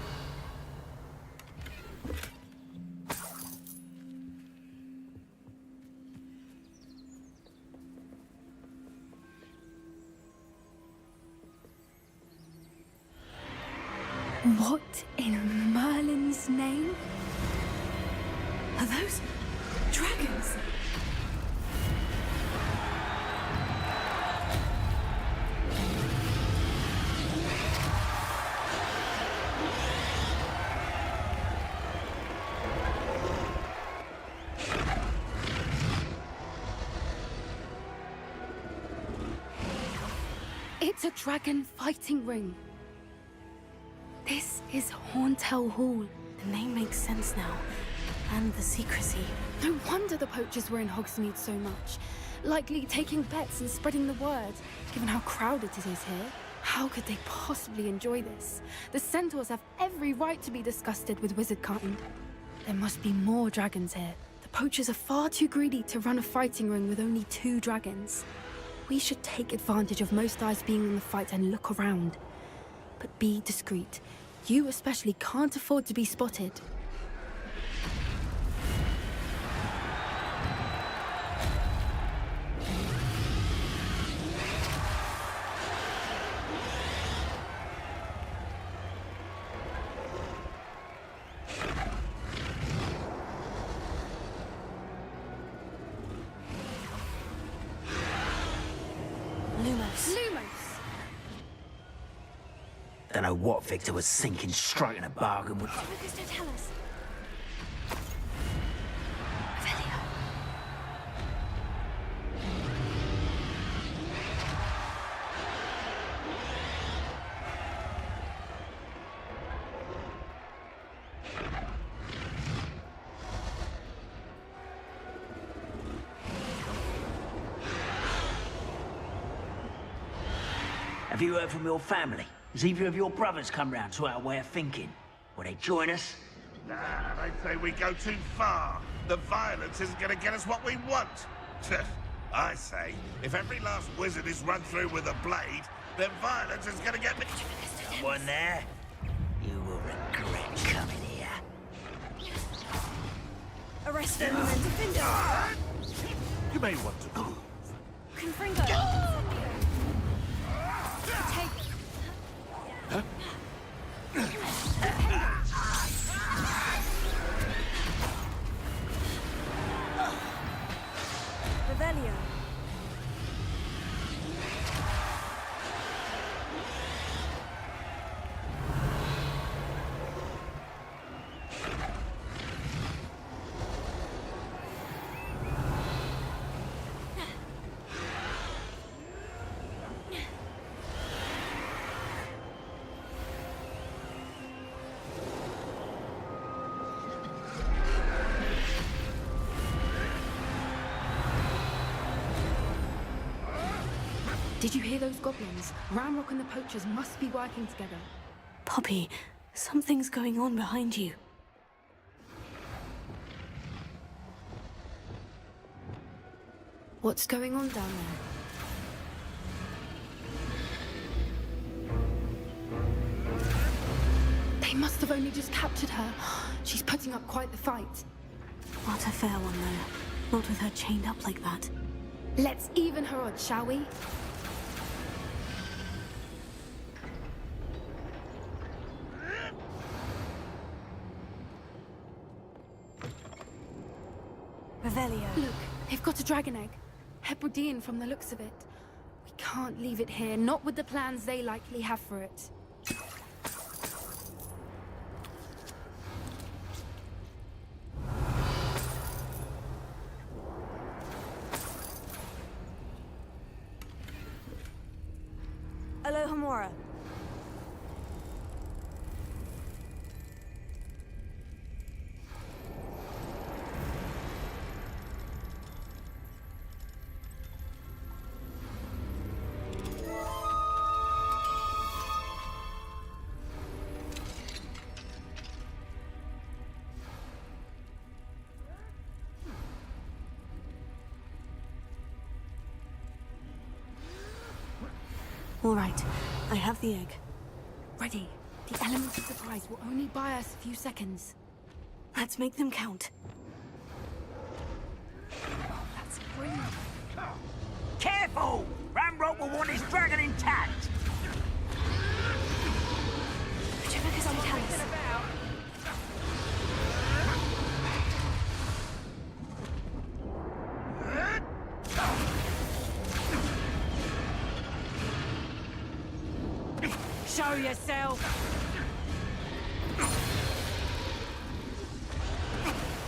What in Merlin's name? Are those dragons? It's a dragon fighting ring. This is Horntail Hall. The name makes sense now. And the secrecy. No wonder the poachers were in Hogsmeade so much. Likely taking bets and spreading the word, given how crowded it is here. How could they possibly enjoy this? The centaurs have every right to be disgusted with wizardkind. There must be more dragons here. The poachers are far too greedy to run a fighting ring with only 2 dragons. We should take advantage of most eyes being in the fight and look around. But be discreet. You especially can't afford to be spotted. Don't know what Victor was thinking, striking a bargain with... Focus to tell us. Have you heard from your family? Has either of your brothers come round to our way of thinking? Will they join us? Nah, they say we go too far. The violence isn't going to get us what we want. I say, if every last wizard is run through with a blade, then violence is going to get me... Someone there? You will regret coming here. Arrest them and defend us. You may want to move. Confringo! Take... Huh? Revelio. Did you hear those goblins? Ramrock and the poachers must be working together. Poppy, something's going on behind you. What's going on down there? They must have only just captured her. She's putting up quite the fight. Not a fair one, though. Not with her chained up like that. Let's even her odds, shall we? Revelio. Look, they've got a dragon egg. Hebridean from the looks of it. We can't leave it here, not with the plans they likely have for it. Alohomora. All right, I have the egg. Ready. The element of surprise will only buy us a few seconds. Let's make them count. That's brilliant. Careful! Ramrock will want his dragon intact! Whichever can tell us. Show yourself!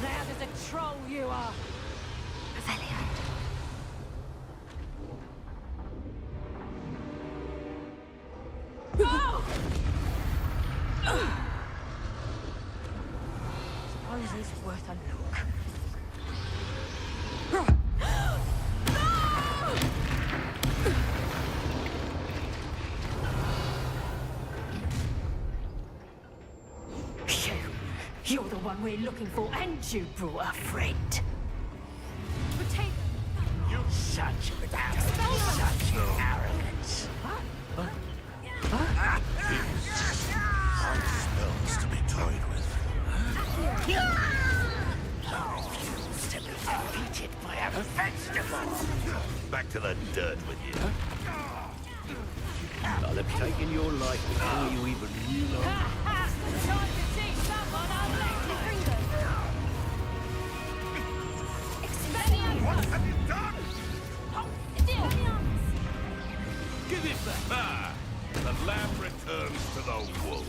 Loud as a troll you are! Revelio. Oh! Suppose it's worth a look. You're the one we're looking for, and you brought a friend. Potato! You such arrogance. Spells to be toyed with. To be defeated by a vegetable. Back to the dirt with you. I'll have taken your life before you even realize. Time to see someone What have you done? Give it back. Ah, the lamb returns to the wolf.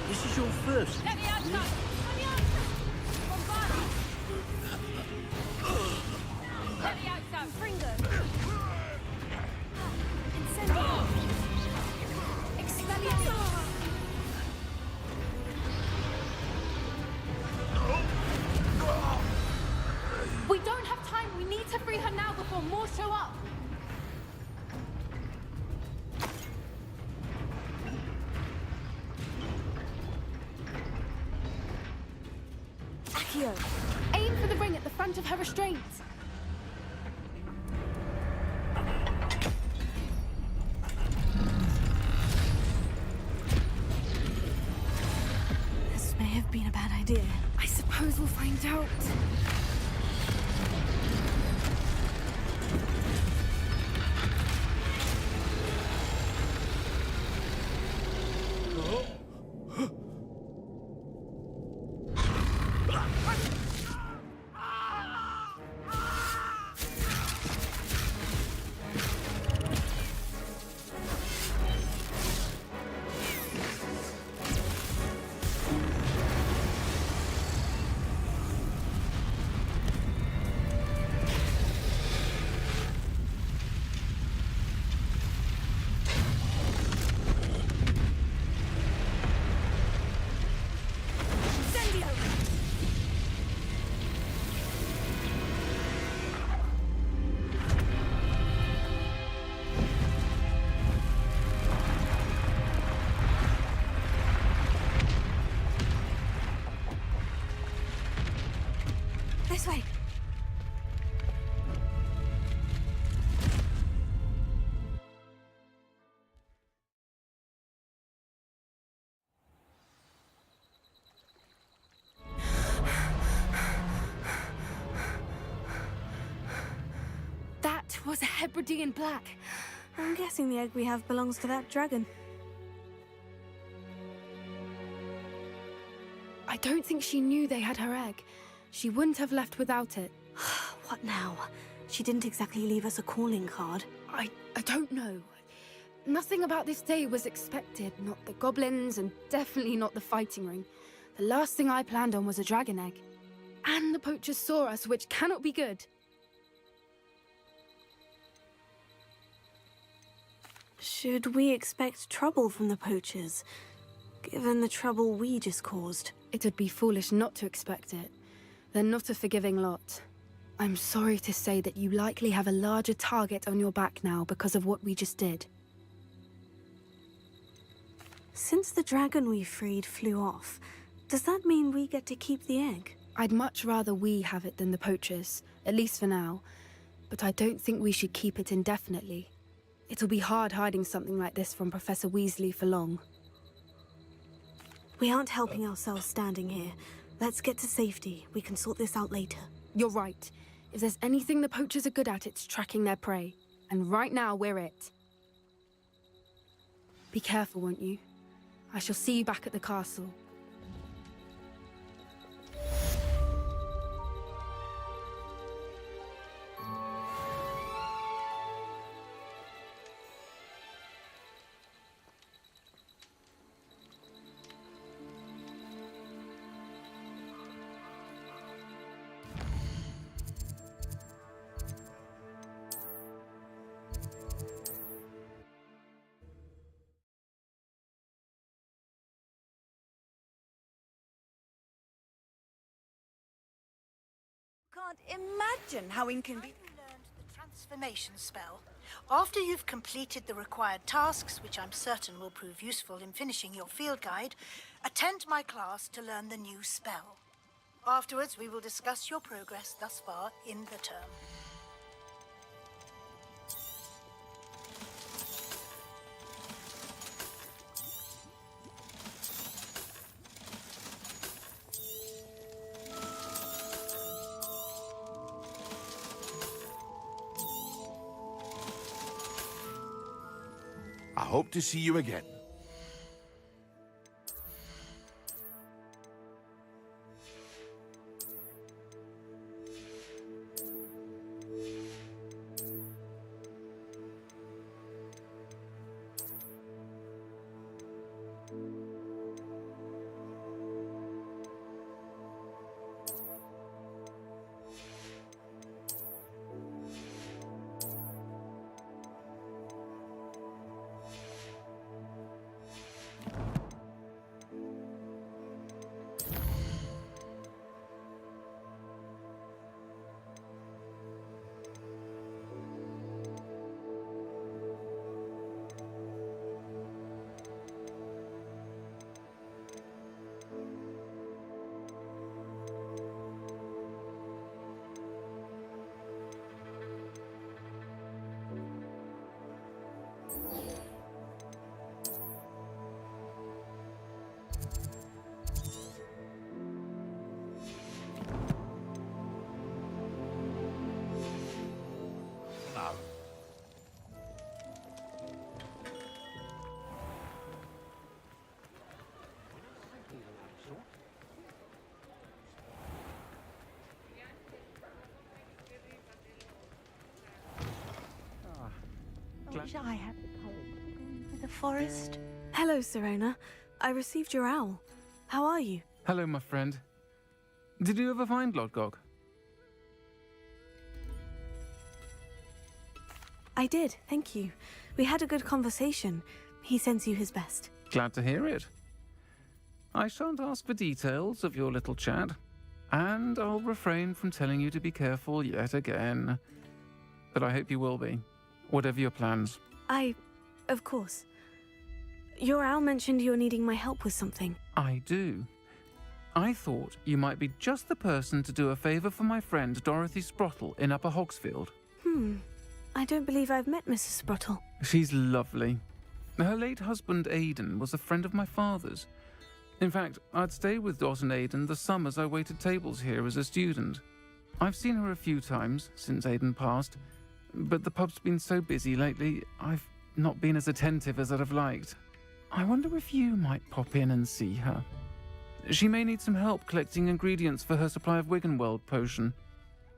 This is your first. Let me outside! Let me outside! Fringo. Incendio. Expelliarmus. We don't have time. We need to free her now before more show up. Accio. Aim for the ring at the front of her restraints. This may have been a bad idea. I suppose we'll find out. This way. That was a Hebridean black. I'm guessing the egg we have belongs to that dragon. I don't think she knew they had her egg. She wouldn't have left without it. What now? She didn't exactly leave us a calling card. I don't know. Nothing about this day was expected. Not the goblins, and definitely not the fighting ring. The last thing I planned on was a dragon egg. And the poachers saw us, which cannot be good. Should we expect trouble from the poachers, given the trouble we just caused? It would be foolish not to expect it. They're not a forgiving lot. I'm sorry to say that you likely have a larger target on your back now because of what we just did. Since the dragon we freed flew off, does that mean we get to keep the egg? I'd much rather we have it than the poachers, at least for now. But I don't think we should keep it indefinitely. It'll be hard hiding something like this from Professor Weasley for long. We aren't helping ourselves standing here. Let's get to safety. We can sort this out later. You're right. If there's anything the poachers are good at, it's tracking their prey. And right now, we're it. Be careful, won't you? I shall see you back at the castle. Can't imagine how inconvenient. I've learned the transformation spell. After you've completed the required tasks, which I'm certain will prove useful in finishing your field guide, attend my class to learn the new spell. Afterwards, we will discuss your progress thus far in the term. I hope to see you again. I wish I had the courage to the forest. Hello, Serona. I received your owl. How are you? Hello, my friend. Did you ever find Lodgok? I did, thank you. We had a good conversation. He sends you his best. Glad to hear it. I shan't ask for details of your little chat, and I'll refrain from telling you to be careful yet again. But I hope you will be, whatever your plans. Of course. Your owl mentioned you're needing my help with something. I do. I thought you might be just the person to do a favour for my friend Dorothy Sprottle in Upper Hogsfield. I don't believe I've met Mrs. Sprottle. She's lovely. Her late husband Aidan was a friend of my father's. In fact, I'd stay with Dot and Aidan the summers I waited tables here as a student. I've seen her a few times since Aidan passed, but the pub's been so busy lately, I've not been as attentive as I'd have liked. I wonder if you might pop in and see her. She may need some help collecting ingredients for her supply of Wiggenweld potion.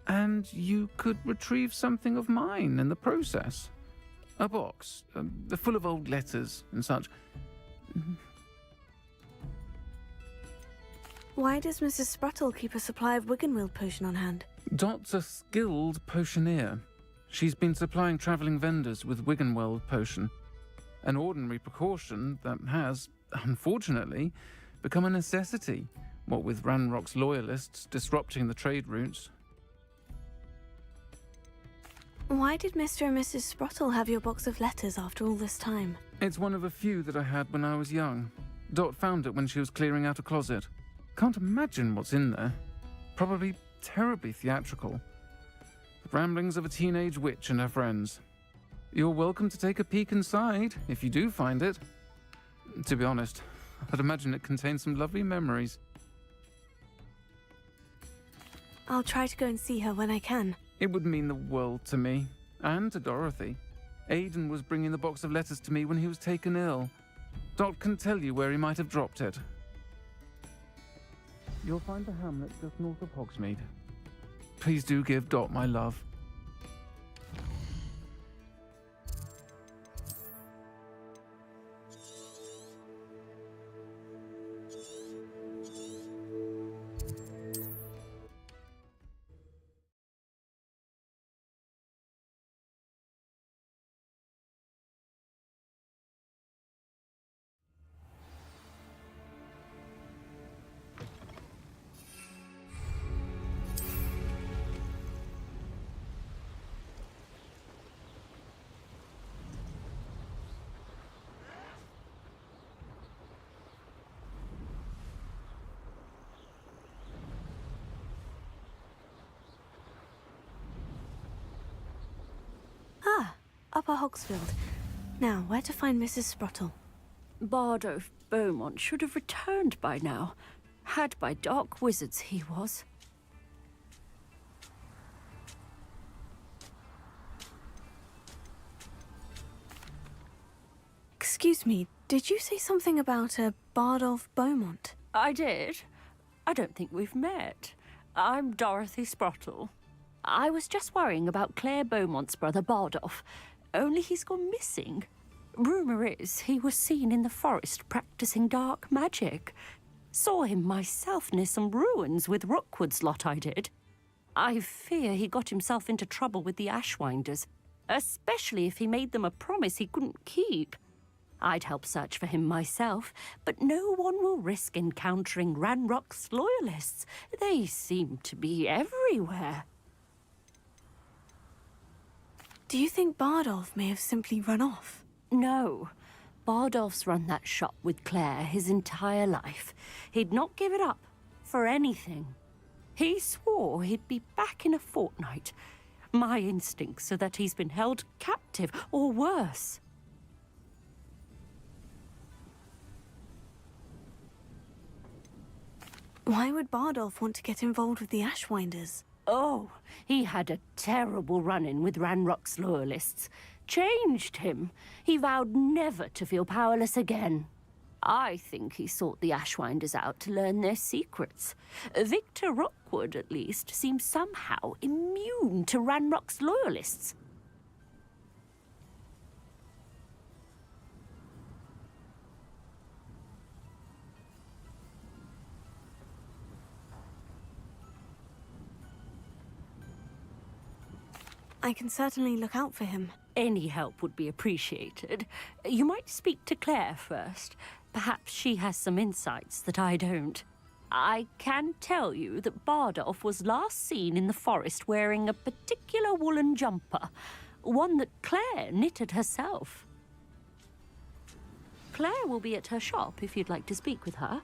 And you could retrieve something of mine in the process. A box, full of old letters and such. Why does Mrs. Sprottle keep a supply of Wiggenweld potion on hand? Dot's a skilled potioneer. She's been supplying travelling vendors with Wiggenweld potion. An ordinary precaution that has, unfortunately, become a necessity, what with Ranrock's loyalists disrupting the trade routes. Why did Mr. and Mrs. Sprottle have your box of letters after all this time? It's one of a few that I had when I was young. Dot found it when she was clearing out a closet. Can't imagine what's in there. Probably terribly theatrical. The ramblings of a teenage witch and her friends. You're welcome to take a peek inside, if you do find it. To be honest, I'd imagine it contains some lovely memories. I'll try to go and see her when I can. It would mean the world to me, and to Dorothy. Aidan was bringing the box of letters to me when he was taken ill. Dot can tell you where he might have dropped it. You'll find the hamlet just north of Hogsmeade. Please do give Dot my love. Upper Hogsfield. Now, where to find Mrs. Sprottle? Bardolph Beaumont should have returned by now. Had by dark wizards he was. Excuse me, did you say something about a Bardolph Beaumont? I did. I don't think we've met. I'm Dorothy Sprottle. I was just worrying about Claire Beaumont's brother Bardolph. Only he's gone missing. Rumour is he was seen in the forest practicing dark magic. Saw him myself near some ruins with Rookwood's lot, I did. I fear he got himself into trouble with the Ashwinders, especially if he made them a promise he couldn't keep. I'd help search for him myself, but no one will risk encountering Ranrock's loyalists. They seem to be everywhere. Do you think Bardolph may have simply run off? No. Bardolph's run that shop with Claire his entire life. He'd not give it up for anything. He swore he'd be back in a fortnight. My instincts are that he's been held captive, or worse. Why would Bardolph want to get involved with the Ashwinders? Oh, he had a terrible run-in with Ranrock's loyalists. Changed him. He vowed never to feel powerless again. I think he sought the Ashwinders out to learn their secrets. Victor Rookwood, at least, seems somehow immune to Ranrock's loyalists. I can certainly look out for him. Any help would be appreciated. You might speak to Claire first. Perhaps she has some insights that I don't. I can tell you that Bardolph was last seen in the forest wearing a particular woolen jumper, one that Claire knitted herself. Claire will be at her shop if you'd like to speak with her.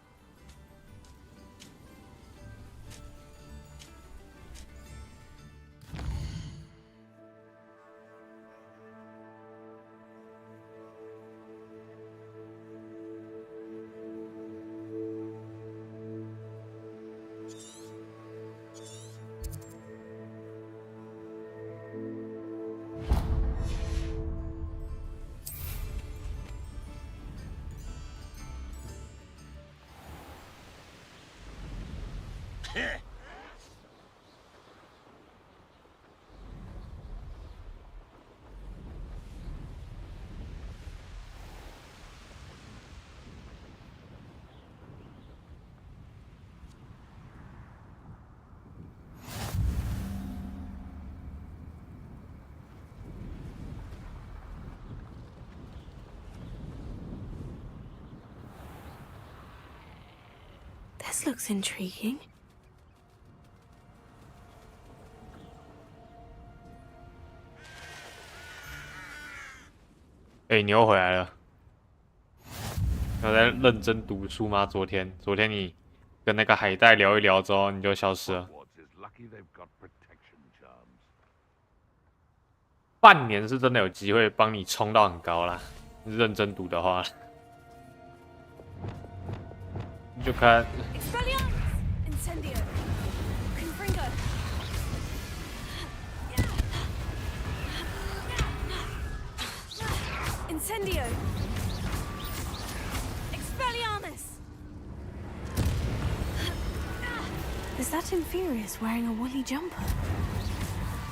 This looks intriguing. 你又回来了。有在认真读书吗？昨天你跟那个海带聊一聊之后，你就消失了。半年是真的有机会帮你冲到很高啦，认真读的话。你就看。Incendio! Expelliarmus! Is that Inferius wearing a woolly jumper?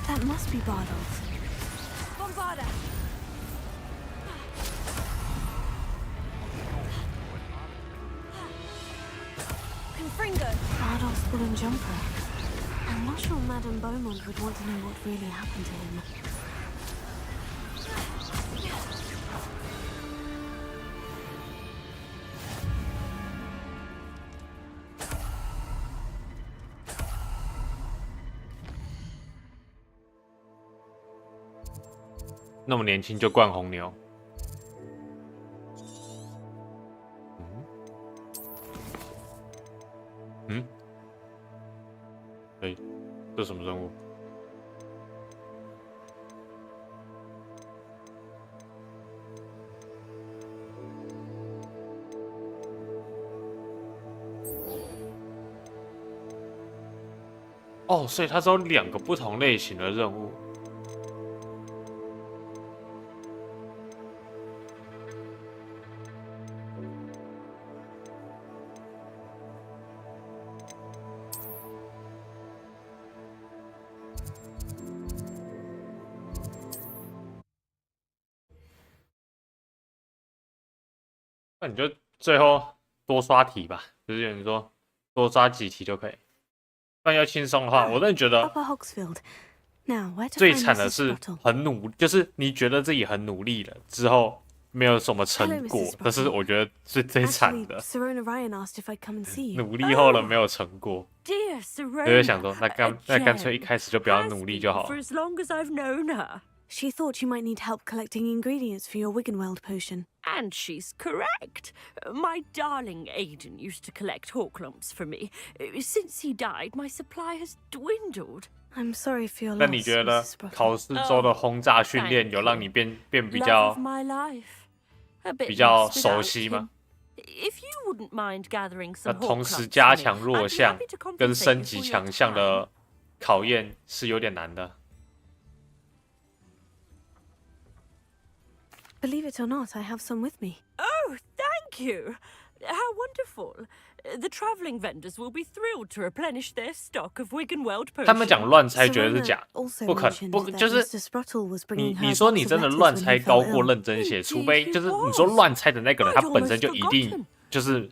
That must be Bardolph. Bombarda! Confringo! Bardolph's woolen jumper. I'm not sure Madame Beaumont would want to know what really happened to him. “那么年轻就灌红牛。”这什么任务？哦，所以它是有2个不同类型的任务。那你就最后多刷题吧，就是有人说多刷几题就可以。不然要轻松的话，我真的觉得最惨的是很努，就是你觉得自己很努力了之后没有什么成果，这是我觉得是最惨的。努力后了没有成果，我就想说，那干脆一开始就不要努力就好了。She thought you might need help collecting ingredients for your Wiggenweld potion. And she's correct. My darling Aiden used to collect hawk lumps for me. Since he died, my supply has dwindled. I'm sorry for your loss. 那你觉得考试周的轰炸训练有让你变比较熟悉吗？ If you wouldn't mind gathering some 那同时加强弱项跟升级强项的考验是有点难的。 Believe it or not, I have some with me. Oh, thank you! How wonderful! The traveling vendors will be thrilled to replenish their stock of Wiggenweld potions. 他们讲乱猜绝对是假，不可能，不就是你说你真的乱猜高过认真写，除非就是你说乱猜的那个人他本身就一定就是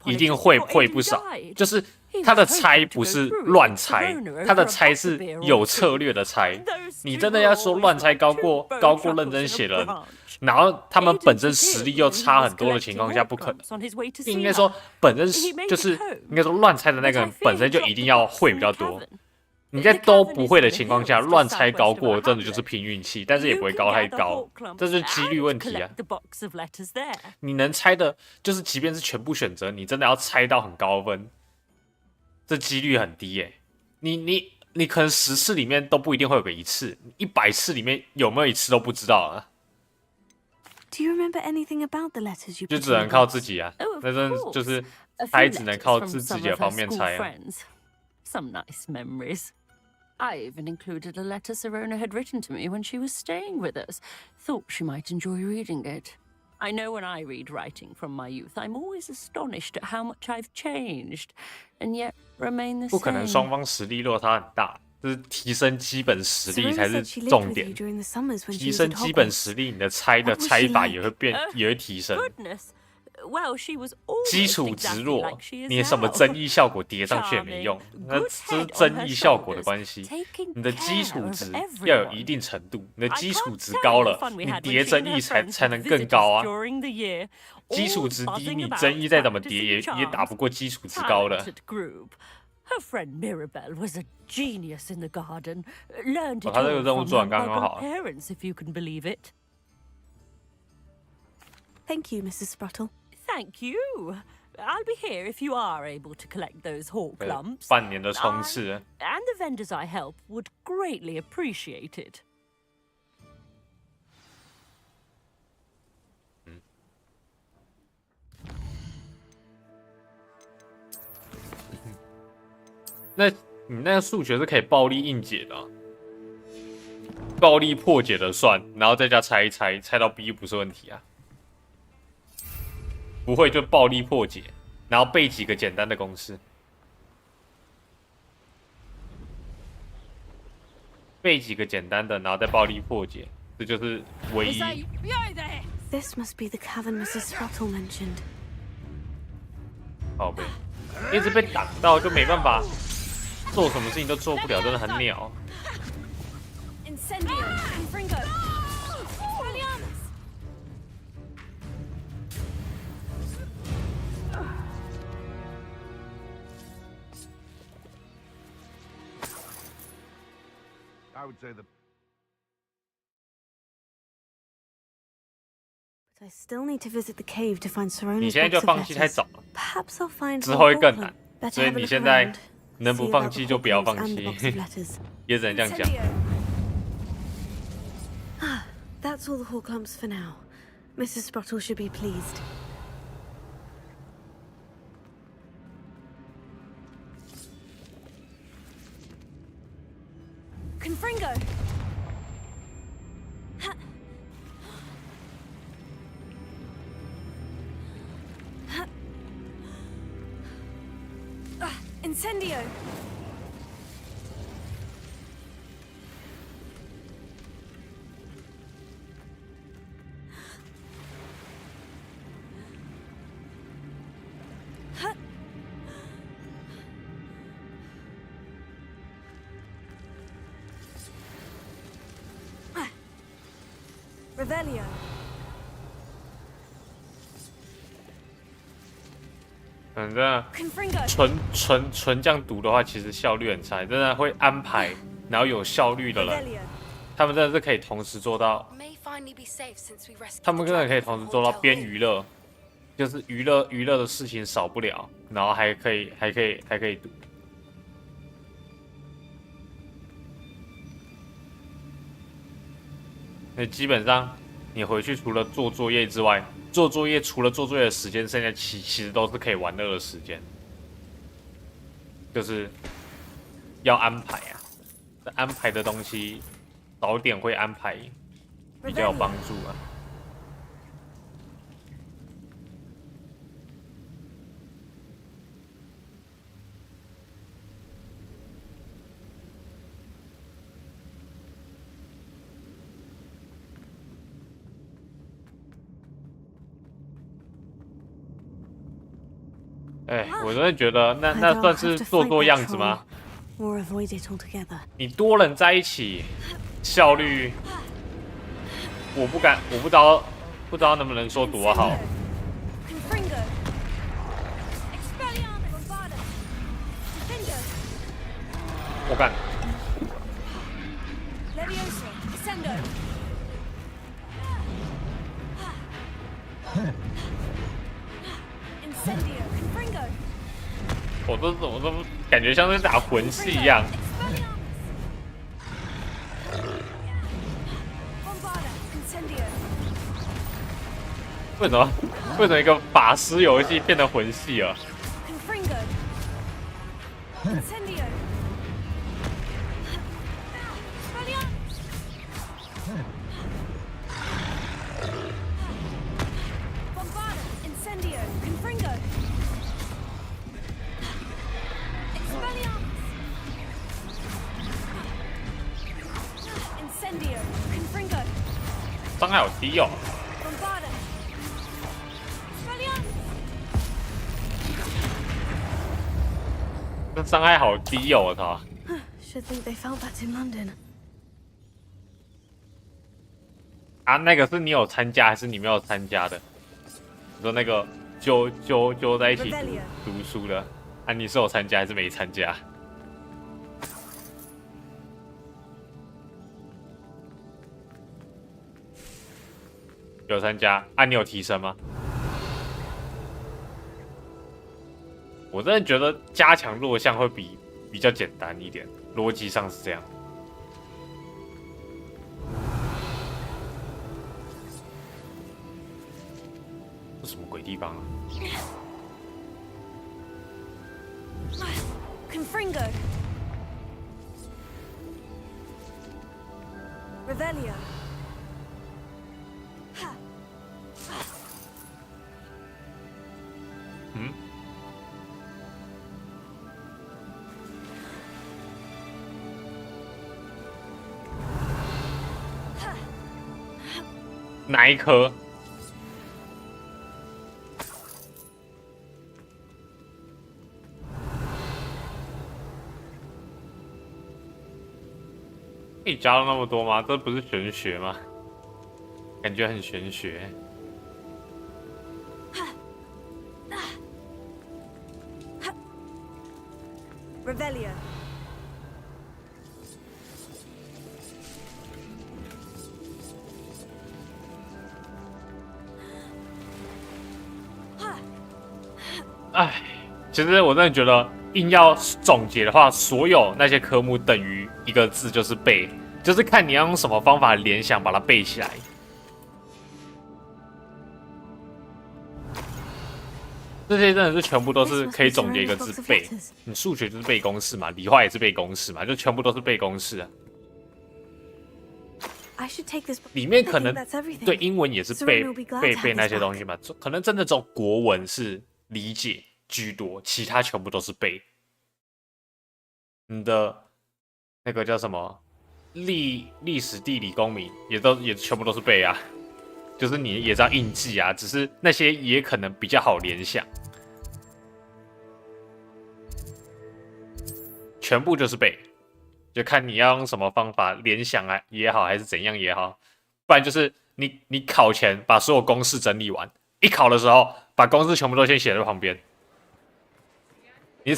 一定会不少，就是他的猜不是乱猜，他的猜是有策略的猜。你真的要说乱猜高过认真写的人，然后他们本身实力又差很多的情况下，不可能。应该说本身就是应该说乱猜的那个人本身就一定要会比较多。你在都不会的情况下乱猜高过，真的就是凭运气，但是也不会高太高，这就是几率问题啊。你能猜的，就是即便是全部选择，你真的要猜到很高分，这几率很低耶。你可能10次里面都不一定会有个1次，100次里面有没有1次都不知道啊。Do you remember anything about the letters you? 就只能靠自己啊，那真就是猜只能靠自己的方面猜啊。Some nice memories. I even included a letter Sirona had written to me when she was staying with us. Thought she might enjoy reading it. I know when I read writing from my youth, I'm always astonished at how much I've changed, and yet remain the same. 不可能双方实力落差很大，就是提升基本实力才是重点。提升基本实力，你的猜的猜法也会提升。Well, she was 基础值弱，你什么增益效果叠上去也没用，那这是增益效果的关系。你的基础值要有一定程度，你的基础值高了，你叠增益才能更高啊。基础值低，你增益再怎么叠也打不过基础值高的。Her friend Mirabelle was a genius in the garden. Learned it 他这个 all 任务 from 做 her 完刚刚好。 parents, if you can believe it. Thank you, Mrs. Spruttle. Thank you. I'll be here if you are able to collect those hawk lumps. 半年的冲刺。And the vendors I help would greatly appreciate it. 那你那个数学是可以暴力硬解的啊，暴力破解的算，然后再加猜一猜，猜到 B 不是问题啊。不会就暴力破解，然后背几个简单的公式，背几个简单的，然后再暴力破解，这就是唯一。This must be the cavern Mrs. Spruttle mentioned. 好呗，一直被挡到就没办法。做什么事情都做不了，真的很鸟。I would say that. But I still need to visit the cave to find Serona's 你现在就放弃太早了， Perhaps I'll find 之后会更难。 Better 所以 have a 你 look 现在 around. 能不放弃就不要放弃，也只能这样讲。 That's all the hawk lumps for now. Mrs. Spruttle should be pleased. Confringo! Incendio! Revelio. 反正纯这样读的话，其实效率很差。真的会安排，然后有效率的人，他们真的是可以同时做到。他们真的可以同时做到边娱乐，就是娱乐的事情少不了，然后还可以读。那基本上你回去除了做作业之外，除了做作业的时间，剩下其实都是可以玩乐的时间，就是要安排啊。安排的东西早点会安排，比较有帮助啊。哎，我真的觉得那算是做样子吗？你多人在一起，效率，我不知道能不能说多好。我干。我都感觉像是打魂系一样。为什么一个法师游戏变成魂系了？伤害好低哦。这伤害好低哦，我操！Should think they felt that in London. 啊，那个是你有参加还是你没有参加的？你说那个揪在一起读书的啊，你是有参加还是没参加？有参加啊？你有提升吗？我真的觉得加强弱项会比较简单一点，逻辑上是这样。这什么鬼地方啊 Confringo. Revelio. 嗯？哪一颗？可以加到那么多吗？这不是玄学吗？感觉很玄学。Revelio. 哎，其实我真的觉得，硬要总结的话，所有那些科目等于一个字，就是背，就是看你要用什么方法联想把它背起来。这些真的是全部都是可以总结一个字背。你数学就是背公式嘛，理化也是背公式嘛，就全部都是背公式啊。里面可能对英文也是背那些东西嘛，可能真的只有国文是理解居多，其他全部都是背。你的那个叫什么历史、地理、公民也全部都是背啊，就是你也是要硬记啊，只是那些也可能比较好联想，全部就是背。就看你要用什么方法联想啊也好，还是怎样也好，不然就是你考前把所有公式整理完，一考的时候把公式全部都先写在旁边，你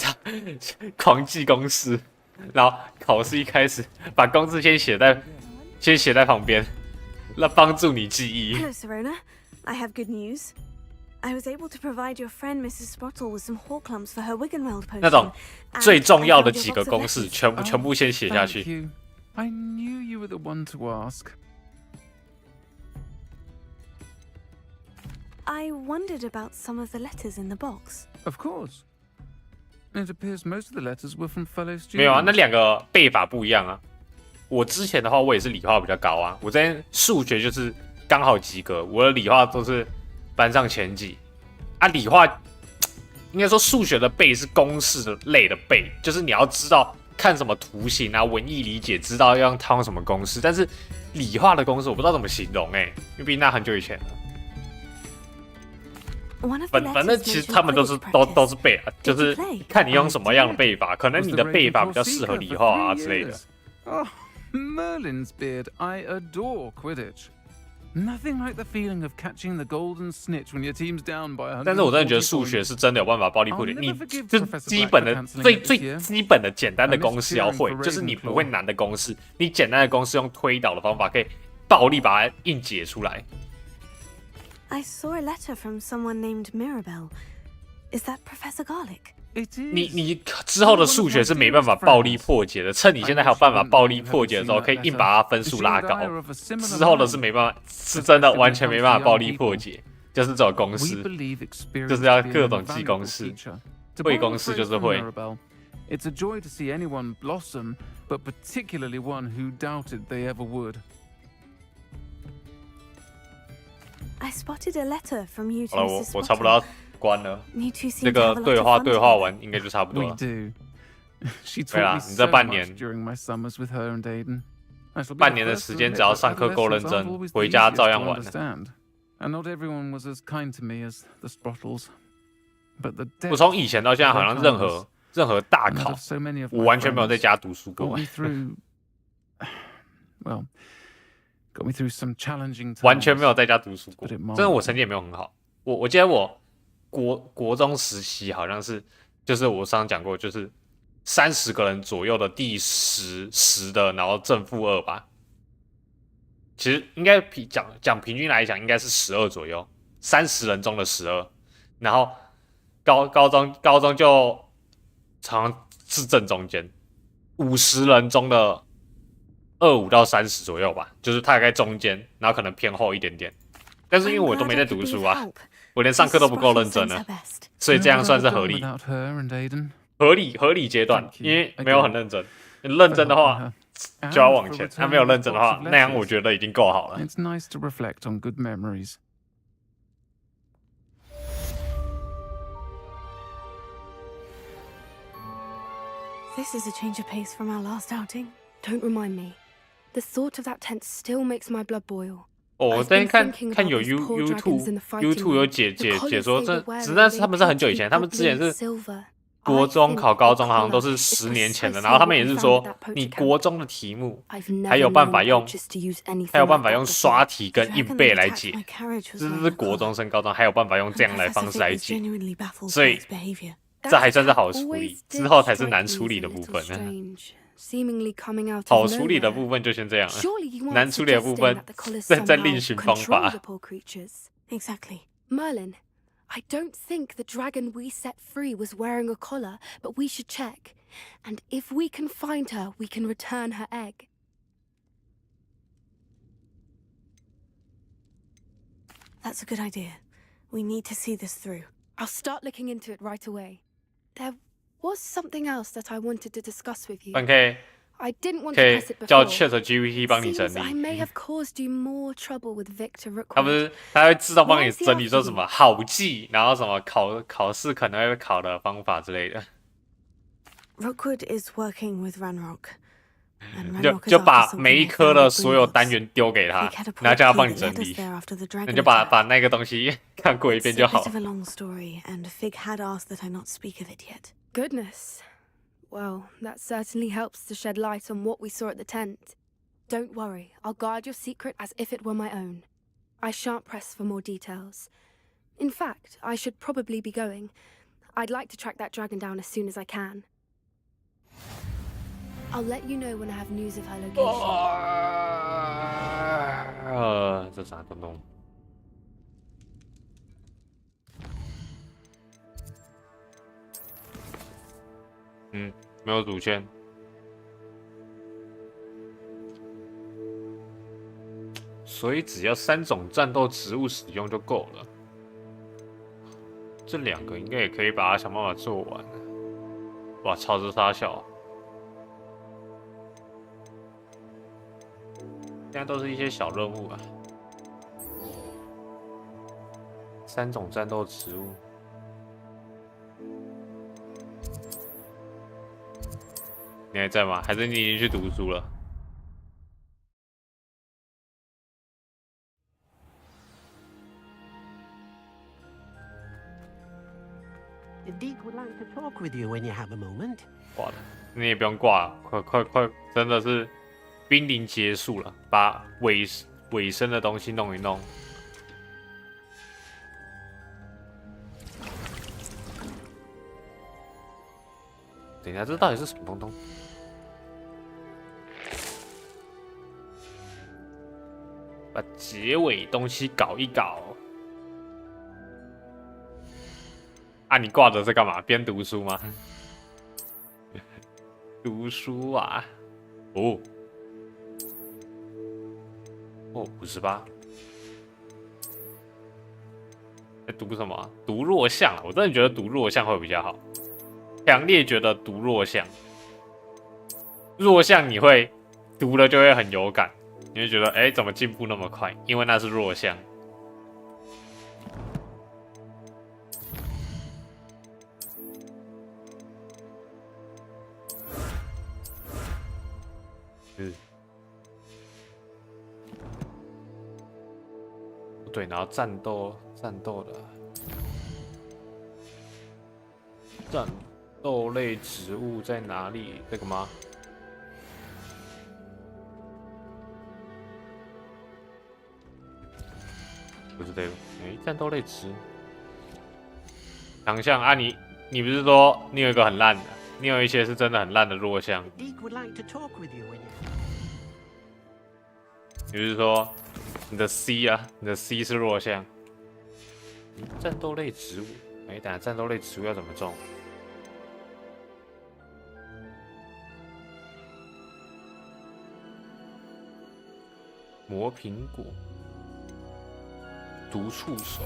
狂记公式，然后考试一开始把公式先写在旁边，那帮助你记忆。Hello, Serona. I have good news. I was able to provide your friend Mrs. Sprottle with some Horklumps for her Wiggenweld potion. 那种最重要的几个公式，全部先写下去。I knew you were the one to ask. I wondered about some of the letters in the box. Of course. It appears most of the letters were from fellow students. 没有啊，那两个背法不一样啊。我之前的话，我也是理化比较高啊，我在数学就是刚好及格，我的理化都是班上前几啊。理化应该说数学的背是公式类的背，就是你要知道看什么图形啊，文艺理解，知道要套用什么公式。但是理化的公式我不知道怎么形容因为毕竟那很久以前了。反正其实他们都是背啊，就是看你用什么样的背法，可能你的背法比较适合理化啊之类的。Oh, Merlin's beard, I adore Quidditch. Nothing like the feeling of catching the golden snitch when your team's down by 100. 但是我真的觉得数学是真的有办法暴力破解，你就是基本的最基本的简单的公式要会，就是你不会难的公式，你简单的公式用推导的方法可以暴力把它硬解出来。I saw a letter from someone named Mirabelle. Is that Professor Garlick? 你之后的数学是没办法暴力破解的，趁你现在还有办法暴力破解的时候，可以硬把它分数拉高。之后的是没办法，是真的完全没办法暴力破解，就是这种公式，就是要各种记公式，会公式就是会。It's a joy to see anyone blossom, but particularly one who doubted they ever would. I spotted a letter from you to 好了， Mrs. 我差不多要关了。这个对话完应该就差不多了。对啦，你这半年。During my summers with her and Aiden. 半年的时间，只要上课够认真，回家照样玩了。And not everyone was as kind to me as the Sprottles. But the 我从以前到现在，好像任何大考，我完全没有在家读书过。Well, got me through some challenging times. 完全没有在家读书过，真的我成绩也没有很好。我记得我国中时期好像是，就是我上次讲过，就是30个人左右的第10的，然后正负2吧。其实应该讲平均来讲，应该是12左右，30人中的12。然后高中就常常是正中间，50人中的25到30左右吧，就是大概中间，然后可能偏后一点点。但是因为我都没在读书啊，我连上课都不够认真了，所以这样算是合理阶段，因为没有很认真。认真的话就要往前，没有认真的话，那样我觉得已经够好了。It's nice to reflect on good memories. This is a change of pace from our last outing. Don't remind me. The thought of that tent still makes my blood boil. 我之前看有 YouTube 有解说，但是他们是很久以前，他们之前是国中考高中，好像都是10年前的。然后他们也是说，你国中的题目还有办法用刷题跟硬背来解，这是国中升高中还有办法用这样的方式来解，所以这还算是好处理，之后才是难处理的部分呢。好处理的部分就先这样了，难处理的部分再另寻方法。Exactly, Merlin. I don't think the dragon we set free was wearing a collar, but we should check. And if we can find her, we can return her egg. That's a good idea. We need to see this through. I'll start looking into it right away. There was something else that I wanted to discuss with you. I didn't want to press it before. 叫 ChatGPT 帮你整理。 I may have caused you more trouble with Victor Rookwood. 他不是，他会自动帮你整理说什么好记，然后什么考试可能会考的方法之类的。Rookwood is working with Ranrock. 就把每一科的所有单元丢给他，然后叫他帮你整理。你就把那个东西看过一遍就好了。 It's a bit of a long story, and Fig had asked that I not speak of it yet. Goodness. Well, that certainly helps to shed light on what we saw at the tent. Don't worry, I'll guard your secret as if it were my own. I shan't press for more details. In fact, I should probably be going. I'd like to track that dragon down as soon as I can. I'll let you know when I have news of her location. 这啥东东？没有主线。所以只要3种战斗植物使用就够了。这2个应该也可以把它想办法做完。哇，超之杀小。 现在都是一些小任务啊，3种战斗植物。你还在吗？还是你已经去读书了？ The Deke would like to talk with you when you have a moment. 挂了，你也不用挂了，快，真的是。 濒临结束了，把尾声的东西弄一弄。等一下，这到底是什么东东？把结尾东西搞一搞。啊，你挂着在干嘛？边读书吗？读书啊！哦。 哦，58。读什么、啊？读弱项我真的觉得读弱项会比较好。强烈觉得读弱项，弱项你会读了就会很有感，你会觉得哎，怎么进步那么快？因为那是弱项。对，然后战斗类植物在哪里？这个吗？不是这个，战斗类植物。强项啊，你不是说你有一个很烂的，你有一些是真的很烂的弱项。你不是说你的 C 啊，你的 C 是弱项。战斗类植物，等下战斗类植物要怎么种？魔苹果，毒触手。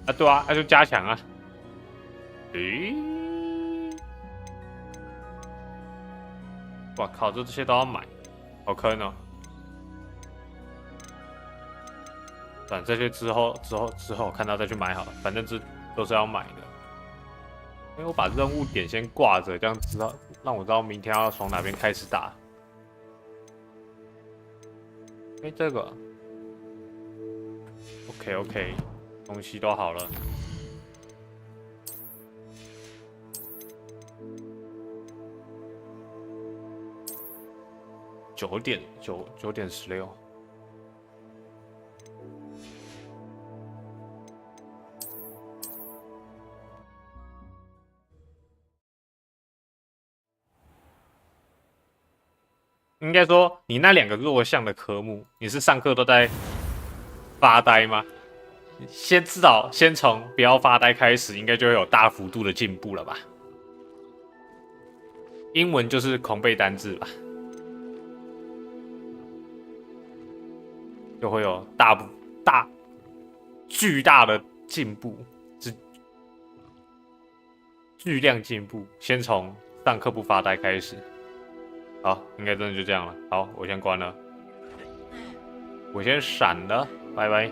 啊，对啊，那就加强啊。哇靠，这些都要买，好坑哦。反正这些之后看到再去买好了，反正这都是要买的。因为我把任务点先挂着，这样知道让我知道明天要从哪边开始打。这个 OK， 东西都好了。9点16。应该说，你那2个弱项的科目，你是上课都在发呆吗？先从不要发呆开始，应该就会有大幅度的进步了吧？英文就是狂背单字吧，就会有巨大的进步，巨量进步。先从上课不发呆开始。好，应该真的就这样了。好，我先关了，我先闪了，拜拜。